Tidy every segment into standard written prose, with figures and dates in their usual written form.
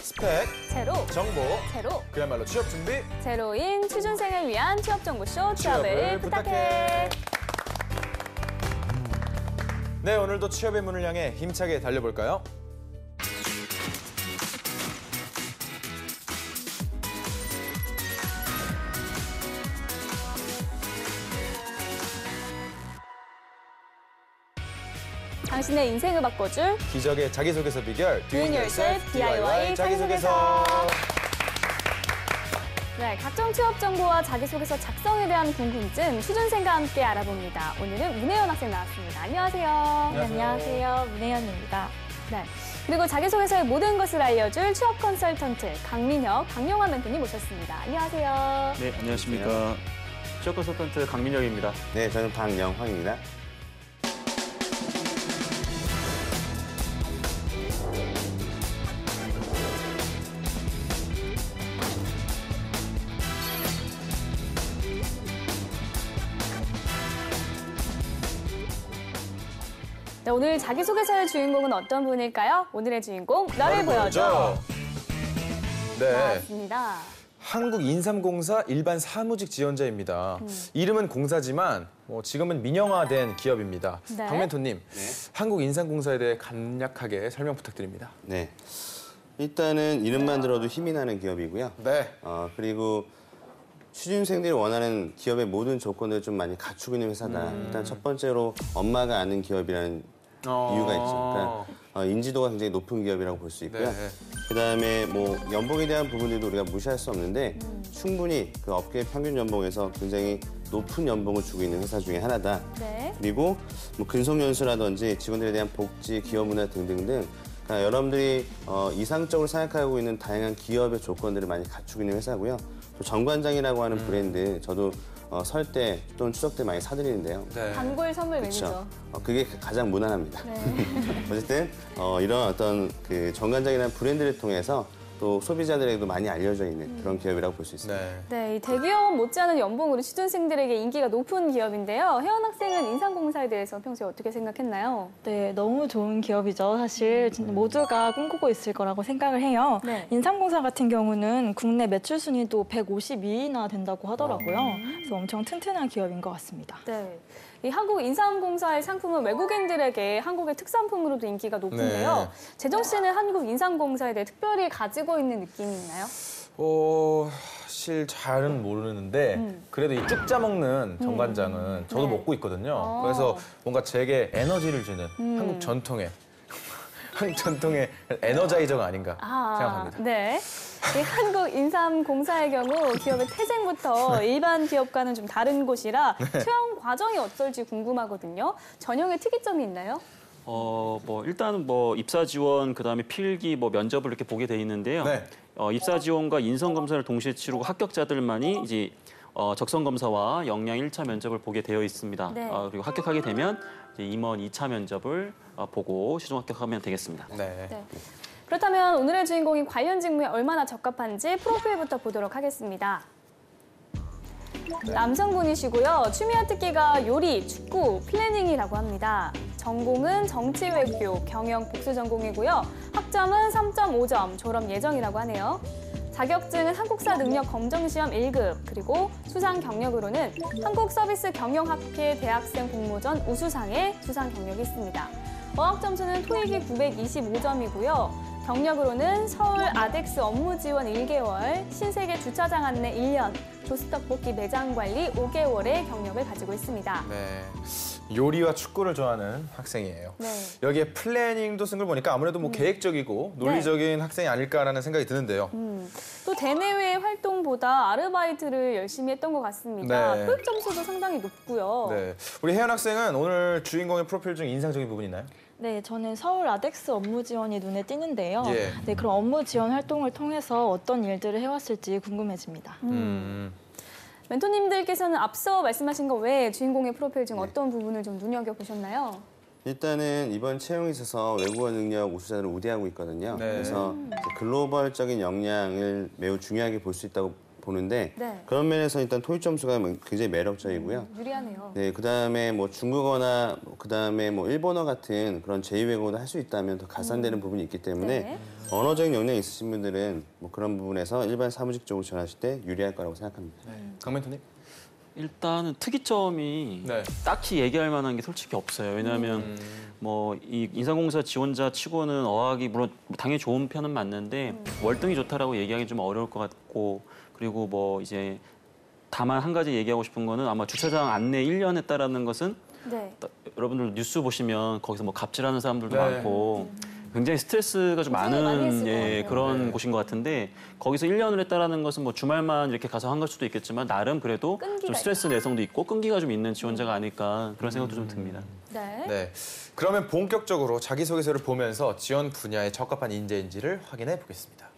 스펙, 제로, 정보, 제로, 그야말로 취업 준비. 제로인 취준생을 위한 취업정보쇼 취업을 부탁해. 네, 오늘도 취업의 문을 향해 힘차게 달려볼까요? 당신의 인생을 바꿔줄 기적의 자기소개서 비결, Doing Yourself DIY 자기소개서. 네, 각종 취업 정보와 자기소개서 작성에 대한 궁금증 취준생과 함께 알아봅니다. 오늘은 문혜연 학생 나왔습니다. 안녕하세요. 네, 안녕하세요. 문혜연입니다. 네. 그리고 자기소개서의 모든 것을 알려줄 취업 컨설턴트 강민혁, 강영환 멘토님 모셨습니다. 안녕하세요. 네, 안녕하십니까. 취업 컨설턴트 강민혁입니다. 네, 저는 박영황입니다. 네, 오늘 자기소개서의 주인공은 어떤 분일까요? 오늘의 주인공, 너를 보여줘. 네, 나왔습니다. 한국인삼공사 일반 사무직 지원자입니다. 이름은 공사지만 지금은 민영화된 기업입니다. 네. 박 멘토님, 한국인삼공사에 대해 간략하게 설명 부탁드립니다. 네, 일단은 이름만 들어도 힘이 나는 기업이고요. 네. 그리고 취준생들이 원하는 기업의 모든 조건들을 좀 많이 갖추고 있는 회사다. 일단 첫 번째로 엄마가 아는 기업이라는 이유가 있죠. 그러니까 인지도가 굉장히 높은 기업이라고 볼 수 있고요. 네. 그다음에 뭐 연봉에 대한 부분들도 우리가 무시할 수 없는데 충분히 그 업계 평균 연봉에서 굉장히 높은 연봉을 주고 있는 회사 중에 하나다. 네. 그리고 뭐 근속연수라든지 직원들에 대한 복지, 기업 문화 등등등 그러니까 여러분들이 이상적으로 생각하고 있는 다양한 기업의 조건들을 많이 갖추고 있는 회사고요. 또 정관장이라고 하는 브랜드 저도 설 때 또는 추석 때 많이 사드리는데요. 네. 단골 선물 그렇죠. 메뉴죠. 그게 가장 무난합니다. 네. 어쨌든 이런 어떤 그 정관장이라는 브랜드를 통해서 또 소비자들에게도 많이 알려져 있는 그런 기업이라고 볼 수 있습니다. 네. 네, 이 대기업 못지않은 연봉으로 취준생들에게 인기가 높은 기업인데요. 혜원 학생은 인삼공사에 대해서 평소에 어떻게 생각했나요? 네, 너무 좋은 기업이죠. 사실 진짜 모두가 꿈꾸고 있을 거라고 생각을 해요. 네. 인삼공사 같은 경우는 국내 매출 순위도 152위나 된다고 하더라고요. 그래서 엄청 튼튼한 기업인 것 같습니다. 네. 이 한국인삼공사의 상품은 외국인들에게 한국의 특산품으로도 인기가 높은데요. 네. 재정 씨는 한국인삼공사에 대해 특별히 가지고 있는 느낌이 있나요? 사실 잘은 모르는데 그래도 이 쭉 짜먹는 정관장은 저도 네. 먹고 있거든요. 그래서 뭔가 제게 에너지를 주는 한국 전통의 에너자이저가 아닌가 생각합니다. 네. 이 한국인삼공사의 경우 기업의 태생부터 일반 기업과는 좀 다른 곳이라 채용 과정이 어떨지 궁금하거든요. 전형의 특이점이 있나요? 일단 입사 지원, 그다음에 필기, 면접을 이렇게 보게 돼 있는데요. 네. 입사 지원과 인성 검사를 동시에 치르고 합격자들만이 이제 적성 검사와 역량 1차 면접을 보게 되어 있습니다. 네. 그리고 합격하게 되면 이제 임원 2차 면접을 보고 최종 합격하면 되겠습니다. 네. 네. 그렇다면 오늘의 주인공이 관련 직무에 얼마나 적합한지 프로필부터 보도록 하겠습니다. 남성분이시고요. 취미와 특기가 요리, 축구, 플래닝이라고 합니다. 전공은 정치외교, 경영 복수 전공이고요. 학점은 3.5점, 졸업 예정이라고 하네요. 자격증은 한국사 능력 검정 시험 1급, 그리고 수상 경력으로는 한국서비스경영학회 대학생 공모전 우수상의 수상 경력이 있습니다. 어학 점수는 토익이 925점이고요. 경력으로는 서울 아덱스 업무 지원 1개월, 신세계 주차장 안내 1년, 조스떡볶이 매장 관리 5개월의 경력을 가지고 있습니다. 네. 요리와 축구를 좋아하는 학생이에요. 네. 여기에 플래닝도 쓴 걸 보니까 아무래도 계획적이고 논리적인 학생이 아닐까라는 생각이 드는데요. 또 대내외 활동보다 아르바이트를 열심히 했던 것 같습니다. 네. 토익 점수도 상당히 높고요. 네. 우리 혜연 학생은 오늘 주인공의 프로필 중 인상적인 부분 있나요? 네, 저는 서울 아덱스 업무 지원이 눈에 띄는데요. 예. 네, 그런 업무 지원 활동을 통해서 어떤 일들을 해왔을지 궁금해집니다. 멘토님들께서는 앞서 말씀하신 것 외에 주인공의 프로필 중 어떤 부분을 좀 눈여겨보셨나요? 일단은 이번 채용에 있어서 외국어 능력 우수자들을 우대하고 있거든요. 네. 그래서 글로벌적인 역량을 매우 중요하게 볼 수 있다고 보는데 네. 그런 면에서 일단 토익 점수가 굉장히 매력적이고요. 유리하네요. 네, 그다음에 뭐 중국어나 그다음에 뭐 일본어 같은 그런 제2외국어도 할 수 있다면 더 가산되는 부분이 있기 때문에 네. 언어적인 역량이 있으신 분들은 뭐 그런 부분에서 일반 사무직 쪽으로 지원하실 때 유리할 거라고 생각합니다. 강 멘토님? 일단은 특이점이 네. 딱히 얘기할 만한 게 솔직히 없어요. 왜냐하면 뭐 이 인상공사 지원자 치고는 어학이 물론 당연히 좋은 편은 맞는데 월등히 좋다라고 얘기하기 좀 어려울 것 같고 그리고 뭐 이제 다만 한 가지 얘기하고 싶은 거는 아마 주차장 안내 1년 했다라는 것은 네. 여러분들 뉴스 보시면 거기서 뭐 갑질하는 사람들도 네. 많고 굉장히 스트레스가 좀 굉장히 많이 많은 했을 것 예, 같아요. 그런 네. 곳인 것 같은데 거기서 1년을 했다라는 것은 뭐 주말만 이렇게 가서 한 걸 수도 있겠지만 나름 그래도 끈기가 좀 스트레스 내성도 있고 끈기가 좀 있는 지원자가 아닐까 그런 생각도 좀 듭니다. 네. 네. 그러면 본격적으로 자기소개서를 보면서 지원 분야에 적합한 인재인지를 확인해 보겠습니다.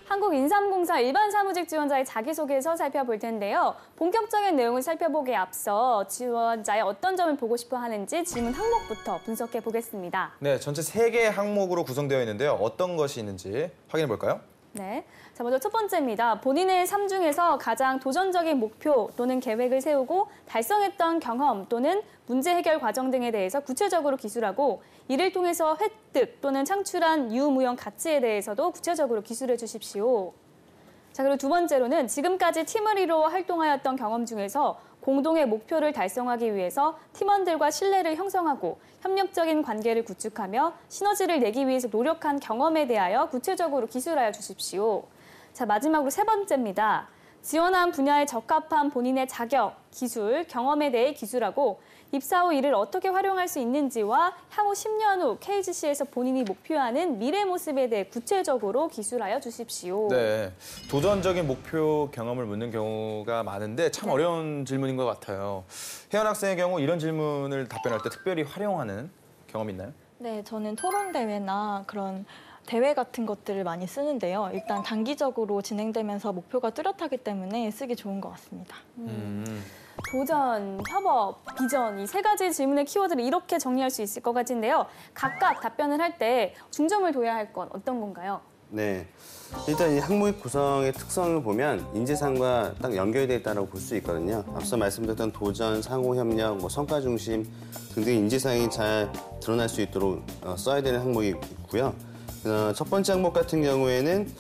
한국인삼공사 일반 사무직 지원자의 자기소개서 살펴볼 텐데요. 본격적인 내용을 살펴보기에 앞서 지원자의 어떤 점을 보고 싶어 하는지 질문 항목부터 분석해 보겠습니다. 네, 전체 3개의 항목으로 구성되어 있는데요. 어떤 것이 있는지 확인해 볼까요? 네. 자, 먼저 첫 번째입니다. 본인의 삶 중에서 가장 도전적인 목표 또는 계획을 세우고 달성했던 경험 또는 문제 해결 과정 등에 대해서 구체적으로 기술하고 이를 통해서 획득 또는 창출한 유무형 가치에 대해서도 구체적으로 기술해 주십시오. 자, 그리고 두 번째로는 지금까지 팀을 이루어 활동하였던 경험 중에서 공동의 목표를 달성하기 위해서 팀원들과 신뢰를 형성하고 협력적인 관계를 구축하며 시너지를 내기 위해서 노력한 경험에 대하여 구체적으로 기술하여 주십시오. 자, 마지막으로 세 번째입니다. 지원한 분야에 적합한 본인의 자격, 기술, 경험에 대해 기술하고 입사 후 이를 어떻게 활용할 수 있는지와 향후 10년 후 KGC에서 본인이 목표하는 미래 모습에 대해 구체적으로 기술하여 주십시오. 네, 도전적인 목표 경험을 묻는 경우가 많은데 참 어려운 질문인 것 같아요. 혜연 학생의 경우 이런 질문을 답변할 때 특별히 활용하는 경험 있나요? 네, 저는 토론 대회나 그런 대회 같은 것들을 많이 쓰는데요. 일단 단기적으로 진행되면서 목표가 뚜렷하기 때문에 쓰기 좋은 것 같습니다. 도전, 협업, 비전 이 세 가지 질문의 키워드를 이렇게 정리할 수 있을 것 같은데요. 각각 답변을 할 때 중점을 둬야 할 건 어떤 건가요? 네. 일단 이 항목 구성의 특성을 보면 인재상과 딱 연결되어 있다고 볼 수 있거든요. 앞서 말씀드렸던 도전, 상호협력, 뭐 성과 중심 등등 인재상이 잘 드러날 수 있도록 써야 되는 항목이 있고요. 첫 번째 항목 같은 경우에는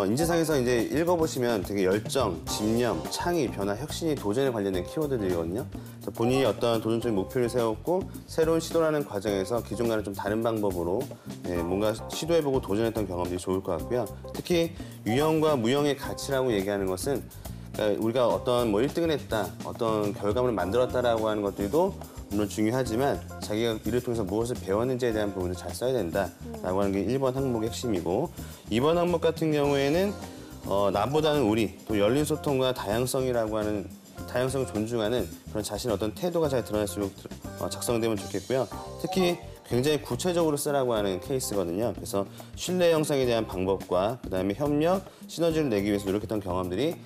인재상에서 이제 읽어보시면 되게 열정, 집념, 창의, 변화, 혁신이 도전에 관련된 키워드들이거든요. 그래서 본인이 어떤 도전적인 목표를 세웠고 새로운 시도라는 과정에서 기존과는 좀 다른 방법으로 뭔가 시도해보고 도전했던 경험들이 좋을 것 같고요. 특히 유형과 무형의 가치라고 얘기하는 것은 그러니까 우리가 어떤 뭐 1등을 했다, 어떤 결과물을 만들었다라고 하는 것들도 물론 중요하지만 자기가 이를 통해서 무엇을 배웠는지에 대한 부분을 잘 써야 된다라고 하는 게 1번 항목의 핵심이고 2번 항목 같은 경우에는 나보다는 우리 또 열린 소통과 다양성이라고 하는 다양성을 존중하는 그런 자신의 어떤 태도가 잘 드러날 수 있도록 작성되면 좋겠고요. 특히 굉장히 구체적으로 쓰라고 하는 케이스거든요. 그래서 신뢰 형성에 대한 방법과 그다음에 협력, 시너지를 내기 위해서 노력했던 경험들이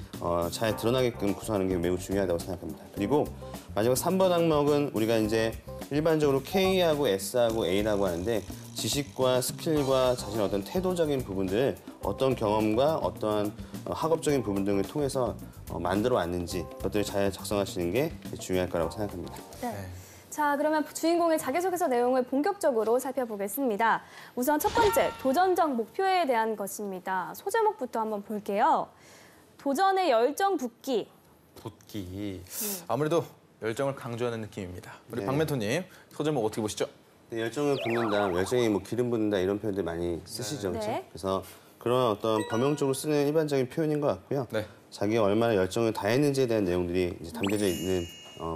잘 드러나게끔 구성하는 게 매우 중요하다고 생각합니다. 그리고 마지막 3번 항목은 우리가 이제 일반적으로 K하고 S하고 A라고 하는데 지식과 스킬과 자신의 어떤 태도적인 부분들 어떤 경험과 어떤 학업적인 부분 등을 통해서 만들어 왔는지 그것들을 잘 작성하시는 게 중요할 거라고 생각합니다. 네. 자, 그러면 주인공의 자기소개서 내용을 본격적으로 살펴보겠습니다. 우선 첫 번째, 도전적 목표에 대한 것입니다. 소제목부터 한번 볼게요. 도전의 열정 붓기. 붓기. 아무래도 열정을 강조하는 느낌입니다. 우리 네. 박 멘토님, 소제목 어떻게 보시죠? 열정을 붓는다, 열정이 뭐 기름 붓는다 이런 표현들 많이 쓰시죠. 네. 그렇죠? 그래서 그런 어떤 범용적으로 쓰는 일반적인 표현인 것 같고요. 네. 자기가 얼마나 열정을 다했는지에 대한 내용들이 이제 담겨져 있는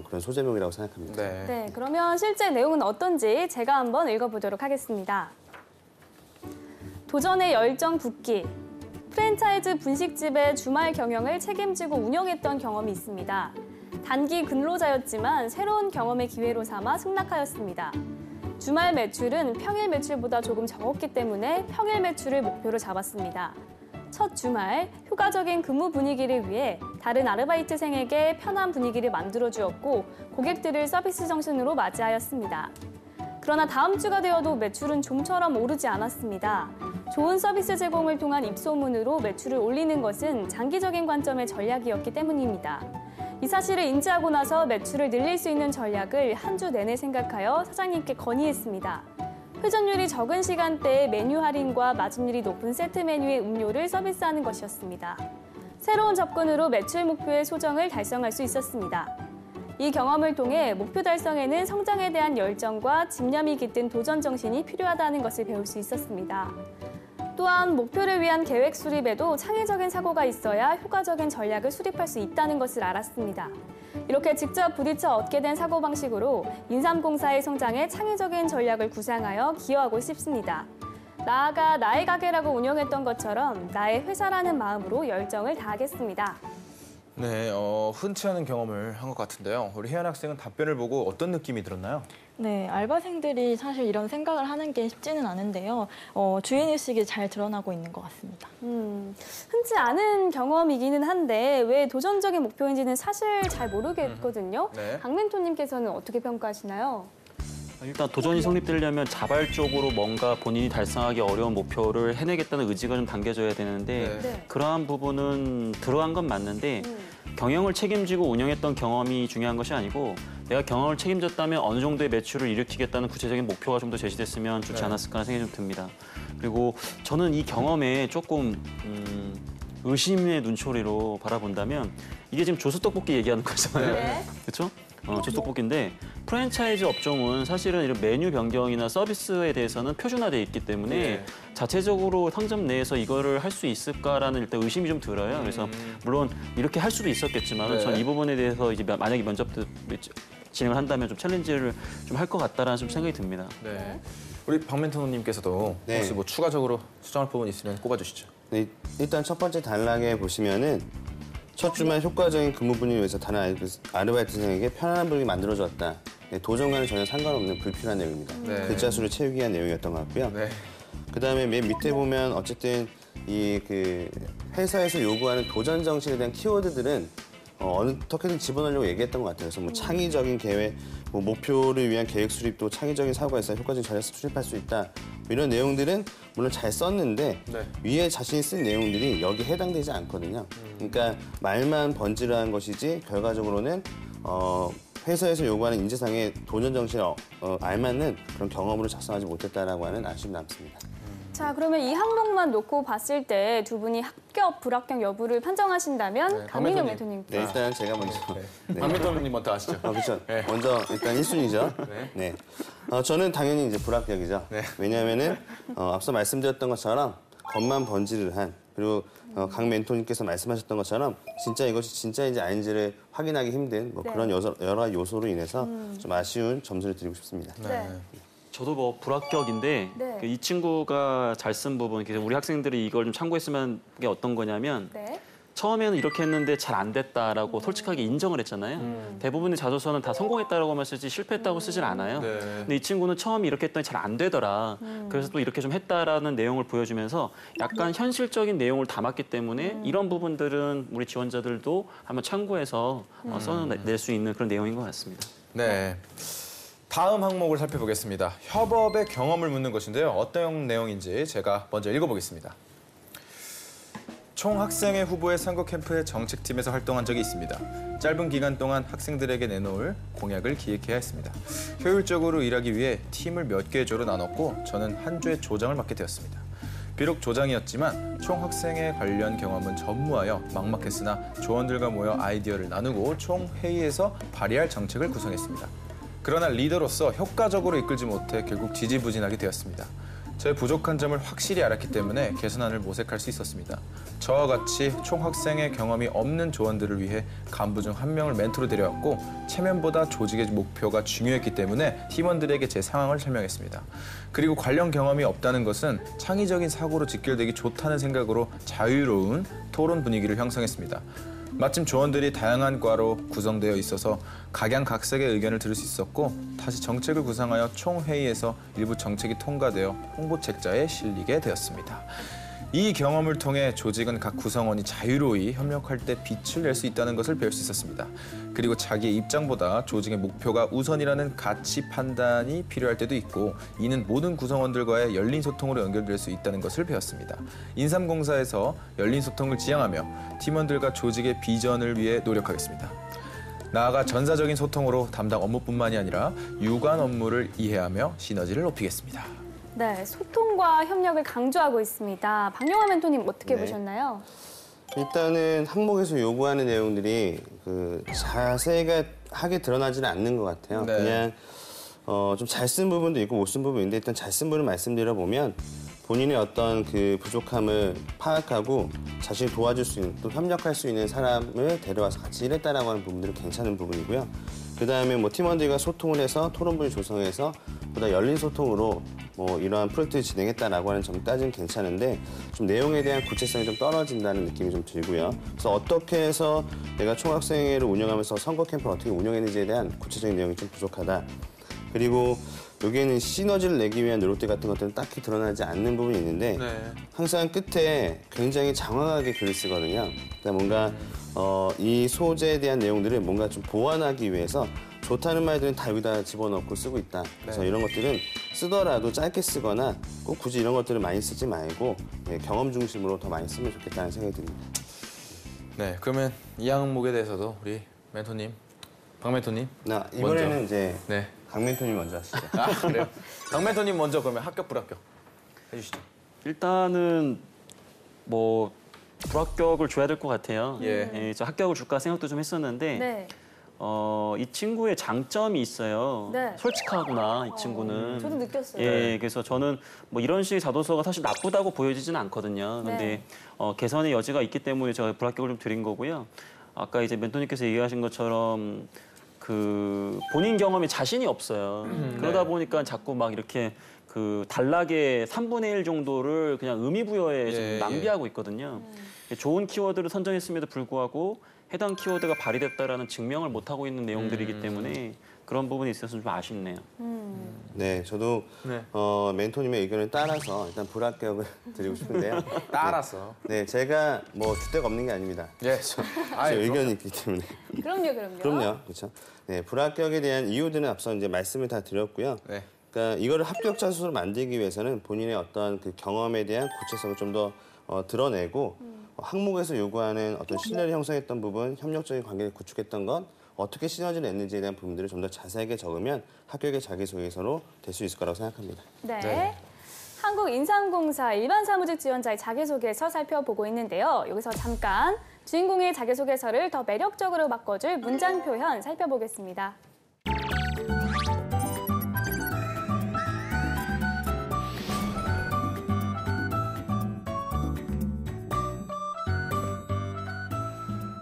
그런 소제목이라고 생각합니다. 네. 네, 그러면 실제 내용은 어떤지 제가 한번 읽어보도록 하겠습니다. 도전의 열정 붓기. 프랜차이즈 분식집의 주말 경영을 책임지고 운영했던 경험이 있습니다. 단기 근로자였지만 새로운 경험의 기회로 삼아 승낙하였습니다. 주말 매출은 평일 매출보다 조금 적었기 때문에 평일 매출을 목표로 잡았습니다. 첫 주말, 효과적인 근무 분위기를 위해 다른 아르바이트생에게 편한 분위기를 만들어주었고 고객들을 서비스 정신으로 맞이하였습니다. 그러나 다음 주가 되어도 매출은 좀처럼 오르지 않았습니다. 좋은 서비스 제공을 통한 입소문으로 매출을 올리는 것은 장기적인 관점의 전략이었기 때문입니다. 이 사실을 인지하고 나서 매출을 늘릴 수 있는 전략을 한 주 내내 생각하여 사장님께 건의했습니다. 회전율이 적은 시간대에 메뉴 할인과 마진율이 높은 세트 메뉴의 음료를 서비스하는 것이었습니다. 새로운 접근으로 매출 목표의 소정을 달성할 수 있었습니다. 이 경험을 통해 목표 달성에는 성장에 대한 열정과 집념이 깃든 도전 정신이 필요하다는 것을 배울 수 있었습니다. 또한 목표를 위한 계획 수립에도 창의적인 사고가 있어야 효과적인 전략을 수립할 수 있다는 것을 알았습니다. 이렇게 직접 부딪혀 얻게 된 사고방식으로 인삼공사의 성장에 창의적인 전략을 구상하여 기여하고 싶습니다. 나아가 나의 가게라고 운영했던 것처럼 나의 회사라는 마음으로 열정을 다하겠습니다. 네, 흔치 않은 경험을 한 것 같은데요. 우리 혜연 학생은 답변을 보고 어떤 느낌이 들었나요? 네, 알바생들이 사실 이런 생각을 하는 게 쉽지는 않은데요. 주인의식이 잘 드러나고 있는 것 같습니다. 흔치 않은 경험이기는 한데 왜 도전적인 목표인지는 사실 잘 모르겠거든요. 네. 강멘토님께서는 어떻게 평가하시나요? 일단 도전이 성립되려면 자발적으로 뭔가 본인이 달성하기 어려운 목표를 해내겠다는 의지가 좀 담겨져야 되는데 네. 그러한 부분은 들어간 건 맞는데 경영을 책임지고 운영했던 경험이 중요한 것이 아니고 내가 경영을 책임졌다면 어느 정도의 매출을 일으키겠다는 구체적인 목표가 좀 더 제시됐으면 좋지 않았을까 하는 생각이 좀 듭니다. 그리고 저는 이 경험에 조금 의심의 눈초리로 바라본다면 이게 지금 조수떡볶이 얘기하는 거잖아요. 네. 그렇죠? 조수떡볶이인데 프랜차이즈 업종은 사실은 이런 메뉴 변경이나 서비스에 대해서는 표준화되어 있기 때문에 네. 자체적으로 상점 내에서 이거를 할 수 있을까라는 일단 의심이 좀 들어요. 그래서 물론 이렇게 할 수도 있었겠지만 네. 전 이 부분에 대해서 이제 만약에 면접 진행을 한다면 좀 챌린지를 좀 할 것 같다라는 좀 생각이 듭니다. 네. 우리 박멘토님께서도 네. 혹시 뭐 추가적으로 수정할 부분 있으면 꼽아주시죠. 네, 일단 첫 번째 단락에 보시면은 첫 주말 효과적인 근무 분위기를 위해서 다른 아르바이트생에게 편안한 분위기 만들어줬다. 네, 도전과는 전혀 상관없는 불필요한 내용입니다. 네. 글자 수를 채우기 위한 내용이었던 것 같고요. 네. 그다음에 맨 밑에 보면 어쨌든 이 회사에서 요구하는 도전 정신에 대한 키워드들은 어떻게든 집어넣으려고 얘기했던 것 같아요. 그래서 뭐 창의적인 계획, 뭐 목표를 위한 계획 수립도 창의적인 사고가 있어야 효과적인 전략을 수립할 수 있다. 뭐 이런 내용들은 물론 잘 썼는데 네. 위에 자신이 쓴 내용들이 여기에 해당되지 않거든요. 그러니까 말만 번지르한 것이지 결과적으로는 회사에서 요구하는 인재상의 도전 정신에 알맞는 그런 경험으로 작성하지 못했다라고 하는 아쉬움이 남습니다. 자, 그러면 이 항목만 놓고 봤을 때 두 분이 합격, 불합격 여부를 판정하신다면 네, 강민영 강멘토님. 멘토님께서. 네, 일단 제가 먼저. 네. 박멘토님 먼저 하시죠. 그렇죠. 네. 먼저 일단 1순위죠. 네. 네. 저는 당연히 이제 불합격이죠. 네. 왜냐하면은 앞서 말씀드렸던 것처럼 겉만 번지르한 그리고 강 멘토님께서 말씀하셨던 것처럼 진짜 이것이 진짜인지 아닌지를 확인하기 힘든 뭐 네. 그런 여러 가지 요소로 인해서 좀 아쉬운 점수를 드리고 싶습니다. 네. 저도 뭐 불합격인데 네. 이 친구가 잘 쓴 부분, 그래서 우리 학생들이 이걸 좀 참고했으면 게 어떤 거냐면 네. 처음에는 이렇게 했는데 잘 안 됐다라고 솔직하게 인정을 했잖아요. 대부분의 자소서는 다 성공했다라고만 쓰지 실패했다고 쓰질 않아요. 네. 근데 이 친구는 처음 이렇게 했더니 잘 안 되더라. 그래서 또 이렇게 좀 했다라는 내용을 보여주면서 약간 현실적인 내용을 담았기 때문에 이런 부분들은 우리 지원자들도 한번 참고해서 써낼 수 있는 그런 내용인 것 같습니다. 네. 다음 항목을 살펴보겠습니다. 협업의 경험을 묻는 것인데요. 어떤 내용인지 제가 먼저 읽어보겠습니다. 총학생회 후보의 선거 캠프의 정책팀에서 활동한 적이 있습니다. 짧은 기간 동안 학생들에게 내놓을 공약을 기획해야 했습니다. 효율적으로 일하기 위해 팀을 몇 개의 조로 나눴고 저는 한 조의 조장을 맡게 되었습니다. 비록 조장이었지만 총학생회 관련 경험은 전무하여 막막했으나 조원들과 모여 아이디어를 나누고 총회의에서 발의할 정책을 구성했습니다. 그러나 리더로서 효과적으로 이끌지 못해 결국 지지부진하게 되었습니다. 저의 부족한 점을 확실히 알았기 때문에 개선안을 모색할 수 있었습니다. 저와 같이 총학생회 경험이 없는 조원들을 위해 간부 중 한 명을 멘토로 데려왔고 체면보다 조직의 목표가 중요했기 때문에 팀원들에게 제 상황을 설명했습니다. 그리고 관련 경험이 없다는 것은 창의적인 사고로 직결되기 좋다는 생각으로 자유로운 토론 분위기를 형성했습니다. 마침 조원들이 다양한 과로 구성되어 있어서 각양각색의 의견을 들을 수 있었고 다시 정책을 구상하여 총회의에서 일부 정책이 통과되어 홍보책자에 실리게 되었습니다. 이 경험을 통해 조직은 각 구성원이 자유로이 협력할 때 빛을 낼 수 있다는 것을 배울 수 있었습니다. 그리고 자기의 입장보다 조직의 목표가 우선이라는 가치 판단이 필요할 때도 있고, 이는 모든 구성원들과의 열린 소통으로 연결될 수 있다는 것을 배웠습니다. 인삼공사에서 열린 소통을 지향하며 팀원들과 조직의 비전을 위해 노력하겠습니다. 나아가 전사적인 소통으로 담당 업무뿐만이 아니라 유관 업무를 이해하며 시너지를 높이겠습니다. 네, 소통과 협력을 강조하고 있습니다. 박용화 멘토님 어떻게 네. 보셨나요? 일단은 항목에서 요구하는 내용들이 자세하게 드러나지는 않는 것 같아요. 네. 그냥 좀 잘 쓴 부분도 있고 못 쓴 부분이 있는데, 일단 잘 쓴 부분을 말씀드려보면 본인의 어떤 그 부족함을 파악하고 자신을 도와줄 수 있는, 또 협력할 수 있는 사람을 데려와서 같이 일했다라고 하는 부분들은 괜찮은 부분이고요. 그다음에 뭐 팀원들과 소통을 해서 토론부를 조성해서 보다 열린 소통으로 뭐 이러한 프로젝트를 진행했다라고 하는 점까지는 괜찮은데, 좀 내용에 대한 구체성이 좀 떨어진다는 느낌이 좀 들고요. 그래서 어떻게 해서 내가 총학생회를 운영하면서 선거 캠프를 어떻게 운영했는지에 대한 구체적인 내용이 좀 부족하다. 그리고 여기에는 시너지를 내기 위한 노력들 같은 것들은 딱히 드러나지 않는 부분이 있는데, 항상 끝에 굉장히 장황하게 글을 쓰거든요. 그러니까 뭔가 이 소재에 대한 내용들을 뭔가 좀 보완하기 위해서 좋다는 말들은 다 여기다 집어넣고 쓰고 있다. 그래서 이런 것들은 쓰더라도 짧게 쓰거나 꼭 굳이 이런 것들을 많이 쓰지 말고 경험 중심으로 더 많이 쓰면 좋겠다는 생각이 듭니다. 네, 그러면 이 항목에 대해서도 우리 멘토님, 박 멘토님. 이번에는 먼저. 이제 네. 강 멘토님 먼저 하시죠. 아, 그래요? 박 멘토님 먼저 그러면 합격, 불합격 해주시죠. 일단은 뭐 불합격을 줘야 될 것 같아요. 예. 저 합격을 줄까 생각도 좀 했었는데 네. 이 친구의 장점이 있어요. 네. 솔직하구나, 이 친구는. 저도 느꼈어요. 예, 그래서 저는 뭐 이런 식의 자소서가 사실 나쁘다고 보여지지는 않거든요. 근데 네. 개선의 여지가 있기 때문에 제가 불합격을 좀 드린 거고요. 아까 이제 멘토님께서 얘기하신 것처럼 그 본인 경험에 자신이 없어요. 그러다 보니까 자꾸 막 이렇게 그 단락의 3분의 1 정도를 그냥 의미 부여에 좀 낭비하고 있거든요. 좋은 키워드를 선정했음에도 불구하고 해당 키워드가 발휘됐다라는 증명을 못 하고 있는 내용들이기 때문에 그런 부분이 있어서 좀 아쉽네요. 네, 저도 네. 멘토님의 의견을 따라서 일단 불합격을 드리고 싶은데요. 따라서. 네, 제가 뭐 줏대가 없는 게 아닙니다. 예, 제 아이, 의견이 있기 때문에. 그럼요. 그럼요, 그렇죠. 네, 불합격에 대한 이유들은 앞서 이제 말씀을 다 드렸고요. 네. 그러니까 이거를 합격 자소서로 만들기 위해서는 본인의 어떤 그 경험에 대한 구체성을 좀 더 드러내고 항목에서 요구하는 어떤 신뢰를 형성했던 부분, 협력적인 관계를 구축했던 것, 어떻게 시너지를 냈는지에 대한 부분들을 좀 더 자세하게 적으면 합격의 자기소개서로 될 수 있을 거라고 생각합니다. 네. 네. 한국인삼공사 일반 사무직 지원자의 자기소개서 살펴보고 있는데요. 여기서 잠깐 주인공의 자기소개서를 더 매력적으로 바꿔줄 문장 표현 살펴보겠습니다.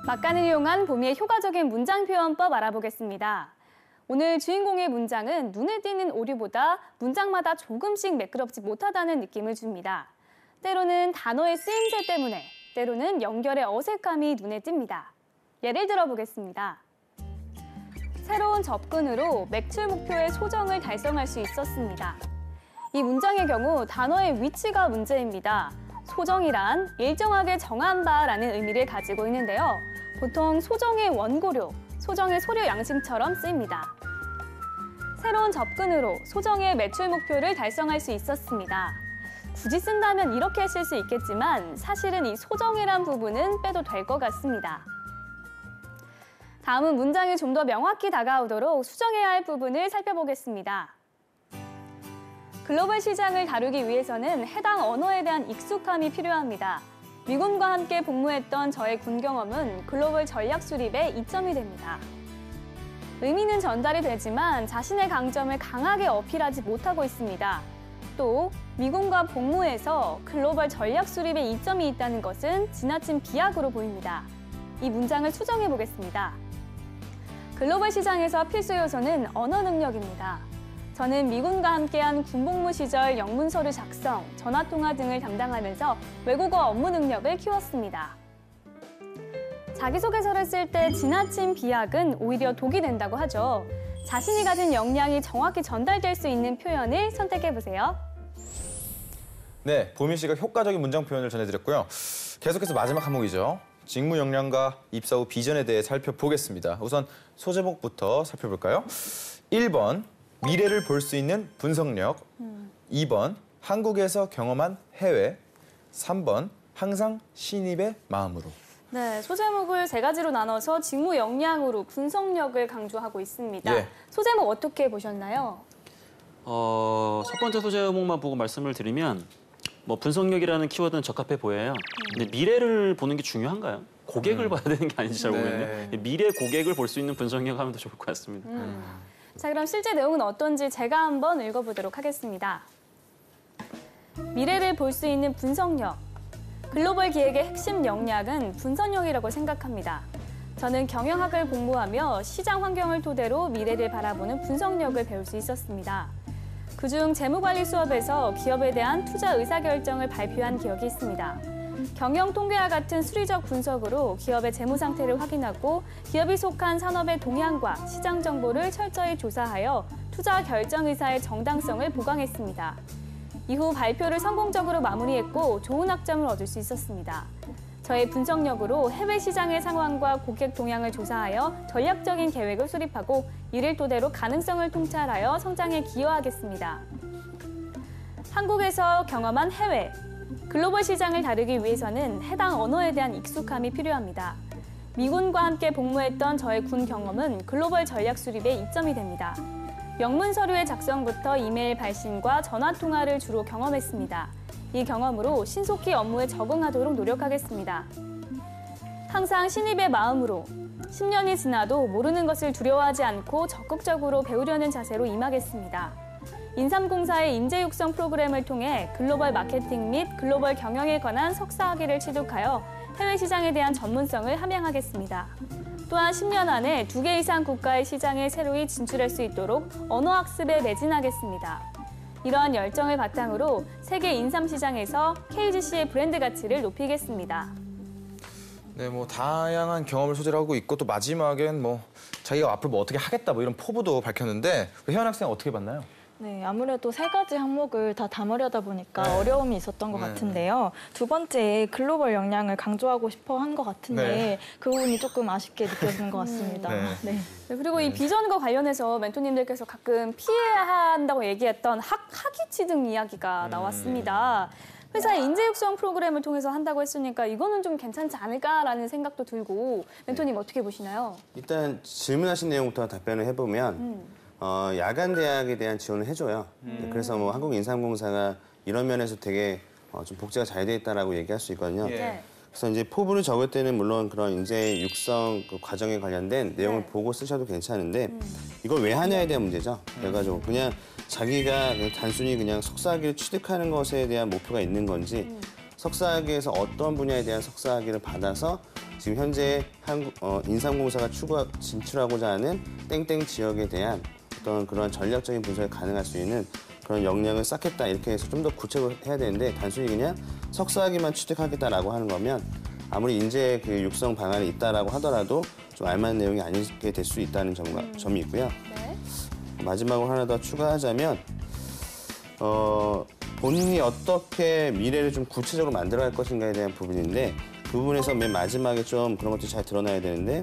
막간을 이용한 보미의 효과적인 문장 표현법 알아보겠습니다. 오늘 주인공의 문장은 눈에 띄는 오류보다 문장마다 조금씩 매끄럽지 못하다는 느낌을 줍니다. 때로는 단어의 쓰임새 때문에, 때로는 연결의 어색함이 눈에 띕니다. 예를 들어 보겠습니다. 새로운 접근으로 매출 목표의 소정을 달성할 수 있었습니다. 이 문장의 경우 단어의 위치가 문제입니다. 소정이란 일정하게 정한 바라는 의미를 가지고 있는데요. 보통 소정의 원고료, 소정의 소료 양식처럼 쓰입니다. 새로운 접근으로 소정의 매출 목표를 달성할 수 있었습니다. 굳이 쓴다면 이렇게 쓸 수 있겠지만 사실은 이 소정이란 부분은 빼도 될 것 같습니다. 다음은 문장이 좀 더 명확히 다가오도록 수정해야 할 부분을 살펴보겠습니다. 글로벌 시장을 다루기 위해서는 해당 언어에 대한 익숙함이 필요합니다. 미군과 함께 복무했던 저의 군 경험은 글로벌 전략 수립에 이점이 됩니다. 의미는 전달이 되지만 자신의 강점을 강하게 어필하지 못하고 있습니다. 또 미군과 복무해서 글로벌 전략 수립에 이점이 있다는 것은 지나친 비약으로 보입니다. 이 문장을 수정해 보겠습니다. 글로벌 시장에서 필수 요소는 언어 능력입니다. 저는 미군과 함께한 군복무 시절 영문서류 작성, 전화통화 등을 담당하면서 외국어 업무 능력을 키웠습니다. 자기소개서를 쓸 때 지나친 비약은 오히려 독이 된다고 하죠. 자신이 가진 역량이 정확히 전달될 수 있는 표현을 선택해보세요. 네, 보민 씨가 효과적인 문장 표현을 전해드렸고요. 계속해서 마지막 항목이죠. 직무 역량과 입사 후 비전에 대해 살펴보겠습니다. 우선 소제목부터 살펴볼까요? 1번, 미래를 볼 수 있는 분석력. 2번, 한국에서 경험한 해외. 3번, 항상 신입의 마음으로. 네, 소제목을 세 가지로 나눠서 직무 역량으로 분석력을 강조하고 있습니다. 예. 소제목 어떻게 보셨나요? 첫 번째 소제목만 보고 말씀을 드리면 뭐 분석력이라는 키워드는 적합해 보여요. 근데 미래를 보는 게 중요한가요? 고객을 봐야 되는 게 아닌지 잘 모르겠네요. 미래 고객을 볼 수 있는 분석력 하면 더 좋을 것 같습니다. 자, 그럼 실제 내용은 어떤지 제가 한번 읽어보도록 하겠습니다. 미래를 볼 수 있는 분석력. 글로벌 기획의 핵심 역량은 분석력이라고 생각합니다. 저는 경영학을 공부하며 시장 환경을 토대로 미래를 바라보는 분석력을 배울 수 있었습니다. 그중 재무관리 수업에서 기업에 대한 투자 의사결정을 발표한 기억이 있습니다. 경영 통계와 같은 수리적 분석으로 기업의 재무 상태를 확인하고 기업이 속한 산업의 동향과 시장 정보를 철저히 조사하여 투자 결정 의사의 정당성을 보강했습니다. 이후 발표를 성공적으로 마무리했고 좋은 학점을 얻을 수 있었습니다. 저의 분석력으로 해외 시장의 상황과 고객 동향을 조사하여 전략적인 계획을 수립하고 이를 토대로 가능성을 통찰하여 성장에 기여하겠습니다. 한국에서 경험한 해외. 글로벌 시장을 다루기 위해서는 해당 언어에 대한 익숙함이 필요합니다. 미군과 함께 복무했던 저의 군 경험은 글로벌 전략 수립의 이점이 됩니다. 영문 서류의 작성부터 이메일 발신과 전화 통화를 주로 경험했습니다. 이 경험으로 신속히 업무에 적응하도록 노력하겠습니다. 항상 신입의 마음으로 10년이 지나도 모르는 것을 두려워하지 않고 적극적으로 배우려는 자세로 임하겠습니다. 인삼공사의 인재 육성 프로그램을 통해 글로벌 마케팅 및 글로벌 경영에 관한 석사학위를 취득하여 해외 시장에 대한 전문성을 함양하겠습니다. 또한 10년 안에 2개 이상 국가의 시장에 새로이 진출할 수 있도록 언어학습에 매진하겠습니다. 이러한 열정을 바탕으로 세계 인삼 시장에서 KGC의 브랜드 가치를 높이겠습니다. 네, 뭐 다양한 경험을 소재로 하고 있고 또 마지막엔 뭐 자기가 앞으로 뭐 어떻게 하겠다 뭐 이런 포부도 밝혔는데 혜연 학생 어떻게 봤나요? 네, 아무래도 세 가지 항목을 다 담으려다 보니까 어려움이 있었던 것 같은데요. 두 번째, 글로벌 역량을 강조하고 싶어 한 것 같은데 그 부분이 조금 아쉽게 느껴지는 것 같습니다. 네, 그리고 이 비전과 관련해서 멘토님들께서 가끔 피해야 한다고 얘기했던 학위 취득 이야기가 나왔습니다. 회사의 인재 육성 프로그램을 통해서 한다고 했으니까 이거는 좀 괜찮지 않을까라는 생각도 들고 멘토님 어떻게 보시나요? 일단 질문하신 내용부터 답변을 해보면 야간 대학에 대한 지원을 해줘요. 그래서 뭐 한국인삼공사가 이런 면에서 되게 좀 복지가 잘 돼 있다라고 얘기할 수 있거든요. 네. 그래서 이제 포부를 적을 때는 물론 그런 인재 육성 그 과정에 관련된 내용을 보고 쓰셔도 괜찮은데 이걸 왜 하냐에 대한 문제죠. 그래가지고 그냥 자기가 그냥 단순히 그냥 석사학위를 취득하는 것에 대한 목표가 있는 건지 석사학위에서 어떤 분야에 대한 석사학위를 받아서 지금 현재 인삼공사가 진출하고자 하는 땡땡 지역에 대한 어떤 그런 전략적인 분석이 가능할 수 있는 그런 역량을 쌓겠다 이렇게 해서 좀 더 구체적으로 해야 되는데 단순히 그냥 석사학위만 취득하겠다라고 하는 거면 아무리 인재 그 육성 방안이 있다라고 하더라도 좀 알만한 내용이 아니게 될 수 있다는 점이 있고요. 네. 마지막으로 하나 더 추가하자면 본인이 어떻게 미래를 좀 구체적으로 만들어갈 것인가에 대한 부분인데 그 부분에서 맨 마지막에 좀 그런 것들이 잘 드러나야 되는데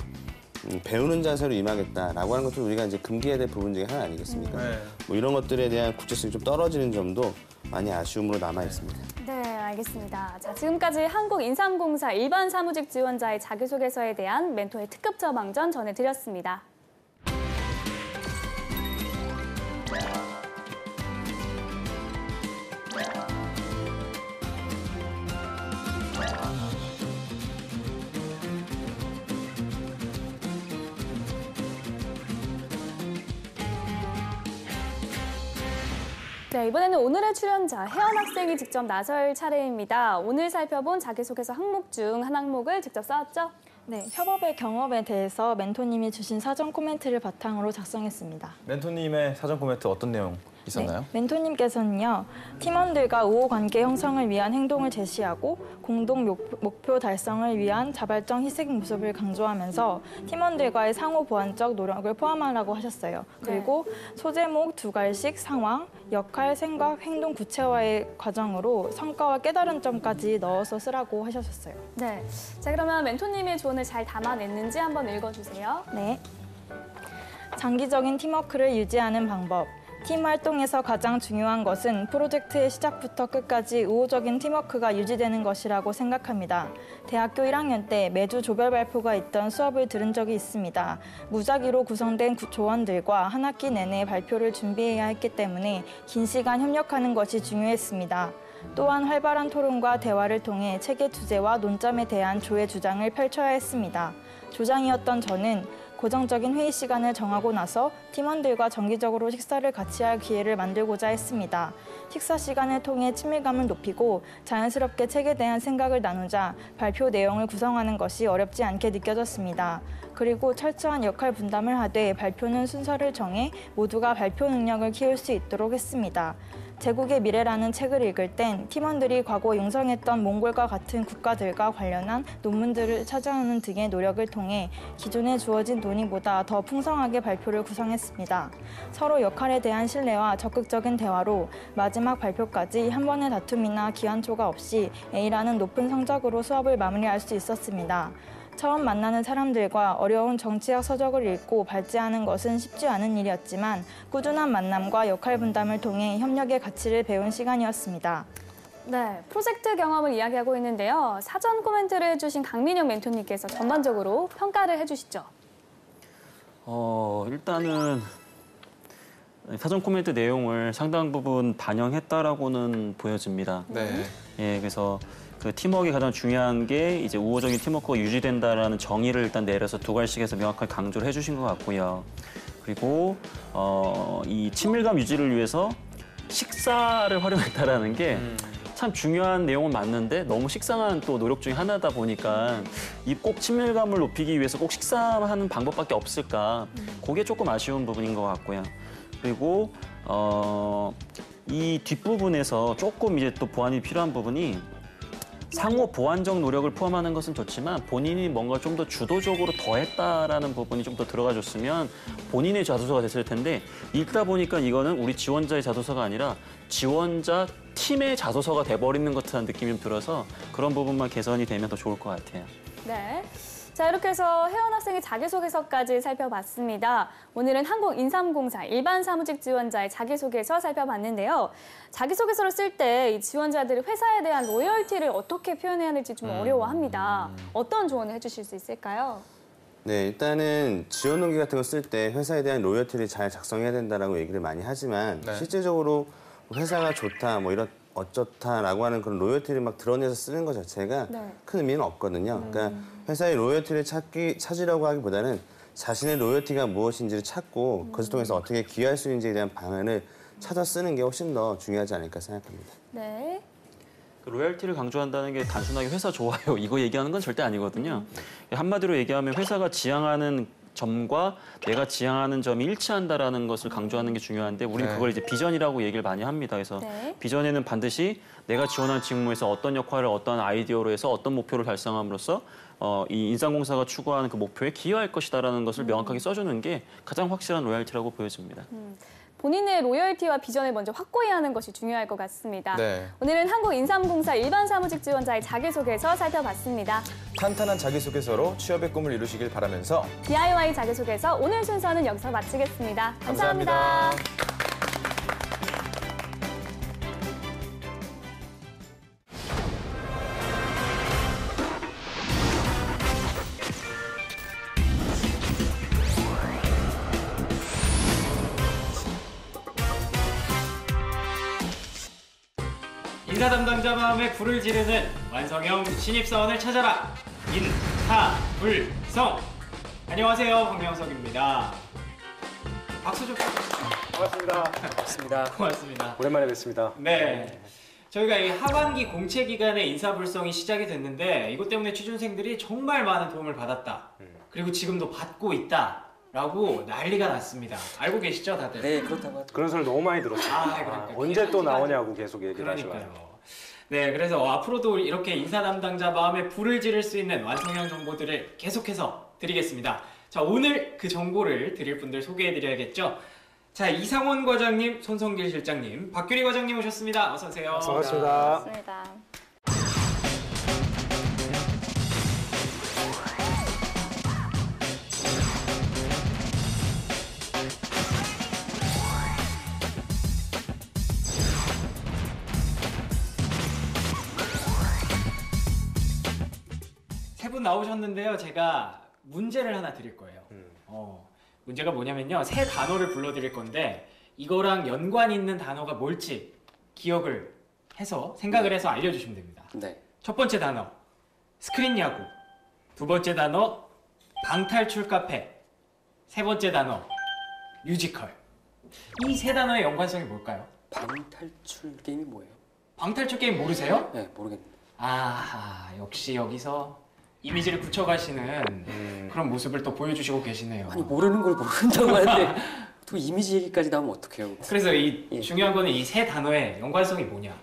배우는 자세로 임하겠다라고 하는 것도 우리가 이제 금기해야 될 부분 중에 하나 아니겠습니까? 뭐 이런 것들에 대한 구체성이 좀 떨어지는 점도 많이 아쉬움으로 남아 있습니다. 네, 알겠습니다. 자, 지금까지 한국인삼공사 일반 사무직 지원자의 자기소개서에 대한 멘토의 특급 처방전 전해드렸습니다. 네, 이번에는 오늘의 출연자 혜연 학생이 직접 나설 차례입니다. 오늘 살펴본 자기소개서 항목 중 한 항목을 직접 써왔죠? 네, 협업의 경험에 대해서 멘토님이 주신 사전 코멘트를 바탕으로 작성했습니다. 멘토님의 사전 코멘트 어떤 내용 있었나요? 네, 멘토님께서는요. 팀원들과 우호 관계 형성을 위한 행동을 제시하고 공동 목표 달성을 위한 자발적 희생 모습을 강조하면서 팀원들과의 상호 보완적 노력을 포함하라고 하셨어요. 그리고 소제목 2갈씩 상황, 역할, 생각, 행동 구체화의 과정으로 성과와 깨달은 점까지 넣어서 쓰라고 하셨어요. 네. 자, 그러면 멘토님의 조언을 잘 담아냈는지 한번 읽어주세요. 네. 장기적인 팀워크를 유지하는 방법. 팀 활동에서 가장 중요한 것은 프로젝트의 시작부터 끝까지 우호적인 팀워크가 유지되는 것이라고 생각합니다. 대학교 1학년 때 매주 조별 발표가 있던 수업을 들은 적이 있습니다. 무작위로 구성된 조원들과 한 학기 내내 발표를 준비해야 했기 때문에 긴 시간 협력하는 것이 중요했습니다. 또한 활발한 토론과 대화를 통해 책의 주제와 논점에 대한 조의 주장을 펼쳐야 했습니다. 조장이었던 저는 고정적인 회의 시간을 정하고 나서 팀원들과 정기적으로 식사를 같이 할 기회를 만들고자 했습니다. 식사 시간을 통해 친밀감을 높이고 자연스럽게 책에 대한 생각을 나누자 발표 내용을 구성하는 것이 어렵지 않게 느껴졌습니다. 그리고 철저한 역할 분담을 하되 발표는 순서를 정해 모두가 발표 능력을 키울 수 있도록 했습니다. 제국의 미래라는 책을 읽을 땐 팀원들이 과거 융성했던 몽골과 같은 국가들과 관련한 논문들을 찾아오는 등의 노력을 통해 기존에 주어진 논의보다 더 풍성하게 발표를 구성했습니다. 서로 역할에 대한 신뢰와 적극적인 대화로 마지막 발표까지 한 번의 다툼이나 기한초가 없이 A라는 높은 성적으로 수업을 마무리할 수 있었습니다. 처음 만나는 사람들과 어려운 정치학 서적을 읽고 발제하는 것은 쉽지 않은 일이었지만 꾸준한 만남과 역할 분담을 통해 협력의 가치를 배운 시간이었습니다. 네, 프로젝트 경험을 이야기하고 있는데요. 사전 코멘트를 해주신 강민영 멘토님께서 전반적으로 평가를 해주시죠. 일단은 사전 코멘트 내용을 상당 부분 반영했다라고는 보여집니다. 네. 예, 그래서 그 팀워크가 가장 중요한 게 이제 우호적인 팀워크가 유지된다라는 정의를 일단 내려서 2갈씩에서 명확하게 강조를 해주신 것 같고요. 그리고 이 친밀감 유지를 위해서 식사를 활용했다라는 게 참 중요한 내용은 맞는데 너무 식상한 또 노력 중에 하나다 보니까 이 꼭 친밀감을 높이기 위해서 꼭 식사하는 방법밖에 없을까? 그게 조금 아쉬운 부분인 것 같고요. 그리고 이 뒷부분에서 조금 이제 또 보완이 필요한 부분이 상호 보완적 노력을 포함하는 것은 좋지만 본인이 뭔가 좀 더 주도적으로 더 했다라는 부분이 좀 더 들어가줬으면 본인의 자소서가 됐을 텐데 읽다 보니까 이거는 우리 지원자의 자소서가 아니라 지원자 팀의 자소서가 돼버리는 것 같은 느낌이 좀 들어서 그런 부분만 개선이 되면 더 좋을 것 같아요. 네. 자, 이렇게 해서 혜원 학생의 자기소개서까지 살펴봤습니다. 오늘은 한국인삼공사 일반 사무직 지원자의 자기소개서 살펴봤는데요. 자기소개서를 쓸 때 이 지원자들이 회사에 대한 로열티를 어떻게 표현해야 할지 좀 어려워합니다. 어떤 조언을 해주실 수 있을까요? 네, 일단은 지원 동기 같은 거 쓸 때 회사에 대한 로열티를 잘 작성해야 된다라고 얘기를 많이 하지만 네. 실제적으로 회사가 좋다, 뭐 이런 어쩌다라고 하는 그런 로열티를 막 드러내서 쓰는 것 자체가 네. 큰 의미는 없거든요. 그러니까 회사의 로열티를 찾으려고 하기보다는 자신의 로열티가 무엇인지를 찾고 그것을 통해서 어떻게 기여할 수 있는지에 대한 방안을 찾아 쓰는 게 훨씬 더 중요하지 않을까 생각합니다. 네. 그 로열티를 강조한다는 게 단순하게 회사 좋아요 이거 얘기하는 건 절대 아니거든요. 한마디로 얘기하면 회사가 지향하는 점과 내가 지향하는 점이 일치한다라는 것을 강조하는 게 중요한데 우리는 네. 그걸 이제 비전이라고 얘기를 많이 합니다. 그래서 네. 비전에는 반드시 내가 지원한 직무에서 어떤 역할을 어떤 아이디어로 해서 어떤 목표를 달성함으로써 이 인삼공사가 추구하는 그 목표에 기여할 것이다라는 것을 명확하게 써주는 게 가장 확실한 로열티라고 보여집니다. 본인의 로열티와 비전을 먼저 확고히 하는 것이 중요할 것 같습니다. 네. 오늘은 한국인삼공사 일반 사무직 지원자의 자기소개서 살펴봤습니다. 탄탄한 자기소개서로 취업의 꿈을 이루시길 바라면서 DIY 자기소개서 오늘 순서는 여기서 마치겠습니다. 감사합니다. 인사 담당자 마음에 불을 지르는 완성형 신입사원을 찾아라. 인사불성. 안녕하세요, 박명석입니다. 박수 좀. 반갑습니다. 반갑습니다. 고맙습니다. 오랜만에 뵙습니다. 네. 저희가 이 하반기 공채 기간에 인사불성이 시작이 됐는데 이것 때문에 취준생들이 정말 많은 도움을 받았다. 그리고 지금도 받고 있다. 라고 난리가 났습니다. 알고 계시죠, 다들? 네, 그렇다고 하죠. 그런 소리 너무 많이 들었어요. 그러니까 언제 또 기간이- 나오냐고 계속 얘기를 하시고. 그러니까요. 네, 그래서 앞으로도 이렇게 인사 담당자 마음에 불을 지를 수 있는 완성형 정보들을 계속해서 드리겠습니다. 자, 오늘 그 정보를 드릴 분들 소개해드려야겠죠. 자, 이상원 과장님, 손성길 실장님, 박규리 과장님 오셨습니다. 어서 오세요. 반갑습니다. 맞습니다. 세 분 나오셨는데요. 제가 문제를 하나 드릴 거예요. 문제가 뭐냐면요. 세 단어를 불러드릴 건데 이거랑 연관 있는 단어가 뭘지 기억을 해서 생각을 해서 알려주시면 됩니다. 네. 첫 번째 단어 스크린 야구, 두 번째 단어 방탈출 카페, 세 번째 단어 뮤지컬. 이 세 단어의 연관성이 뭘까요? 방탈출 게임이 뭐예요? 방탈출 게임 모르세요? 네, 모르겠는데. 아하, 역시 여기서 이미지를 굳혀가시는 그런 모습을 또 보여주시고 계시네요. 아니, 모르는 걸 모른다고 하는데 또 이미지 얘기까지 나오면 어떡해요? 그래서 이 예. 중요한 거는 이 세 단어의 연관성이 뭐냐?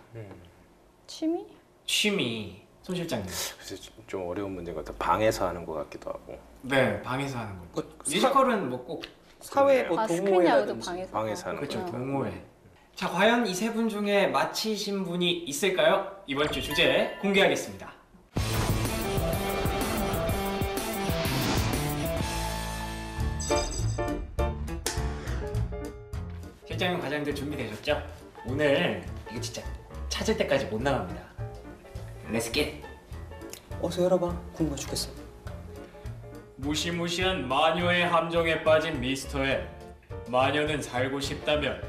취미? 취미. 손 실장님. 그래서 좀 어려운 문제인 것 같아요. 방에서 하는 것 같기도 하고. 네, 방에서 하는 거. 뭐, 뮤지컬은 뭐 꼭 사회 뭐 스크린 야구도 동호회라든지 방에서. 방에서 하는 그렇죠, 거죠. 동호회. 자, 과연 이 세 분 중에 맞히신 분이 있을까요? 이번 주 주제 공개하겠습니다. 실장님, 과장들 준비되셨죠? 오늘 이거 진짜 찾을 때까지 못 나갑니다. Let's get. 어서 열어봐. 궁금해 죽겠어. 무시무시한 마녀의 함정에 빠진 미스터 M. 마녀는 살고 싶다면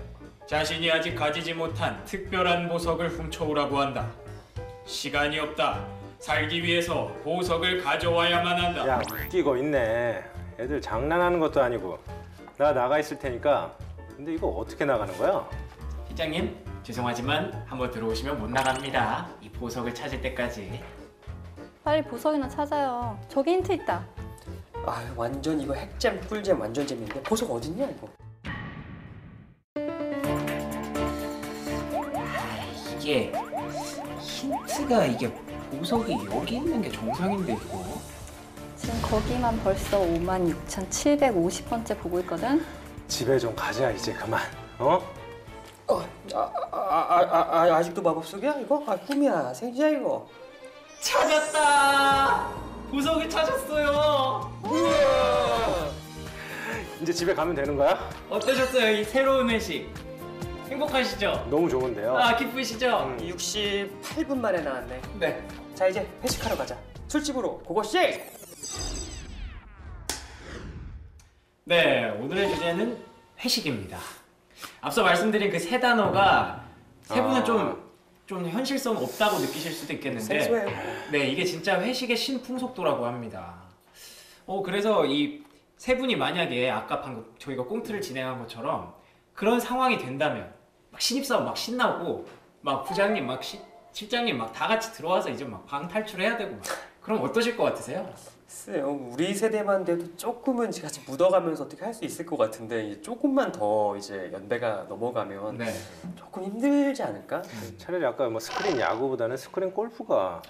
자신이 아직 가지지 못한 특별한 보석을 훔쳐오라고 한다. 시간이 없다. 살기 위해서 보석을 가져와야만 한다. 야, 웃기고 있네. 애들 장난하는 것도 아니고. 나 나가 있을 테니까. 근데 이거 어떻게 나가는 거야? 실장님, 죄송하지만 한번 들어오시면 못 나갑니다. 이 보석을 찾을 때까지. 빨리 보석이나 찾아요. 저기 힌트 있다. 아, 완전 이거 핵잼 꿀잼 완전 재밌는데 보석 어딨냐 이거? 이게 힌트가 이게 보석이 여기 있는 게 정상인데 이거. 지금 거기만 벌써 56,750번째 보고 있거든. 집에 좀 가자 이제 그만. 어? 아직도 마법석이야 이거? 아, 꿈이야. 생지야 이거. 찾았다. 보석을 찾았어요. 이제 집에 가면 되는 거야? 어떠셨어요? 이 새로운 회식. 행복하시죠? 너무 좋은데요. 아, 기쁘시죠? 68분 만에 나왔네. 네. 자, 이제 회식하러 가자. 술집으로 고고씨! 네, 오늘의 주제는 회식입니다. 앞서 말씀드린 그 세 단어가 세 분은 좀 현실성 없다고 느끼실 수도 있겠는데, 생소해요. 네, 이게 진짜 회식의 신풍속도라고 합니다. 그래서 이 세 분이 만약에 아까 방금 저희가 꽁트를 진행한 것처럼 그런 상황이 된다면 막 신입사원 막 신나고 막 부장님 막 실장님 막 다 같이 들어와서 이제 막 방탈출해야 되고 막 그럼 어떠실 것 같으세요? 글쎄요, 우리 세대만 돼도 조금은 같이 묻어가면서 어떻게 할 수 있을 것 같은데 이제 조금만 더 이제 연배가 넘어가면 네. 조금 힘들지 않을까? 차라리 아까 뭐 스크린 야구보다는 스크린 골프가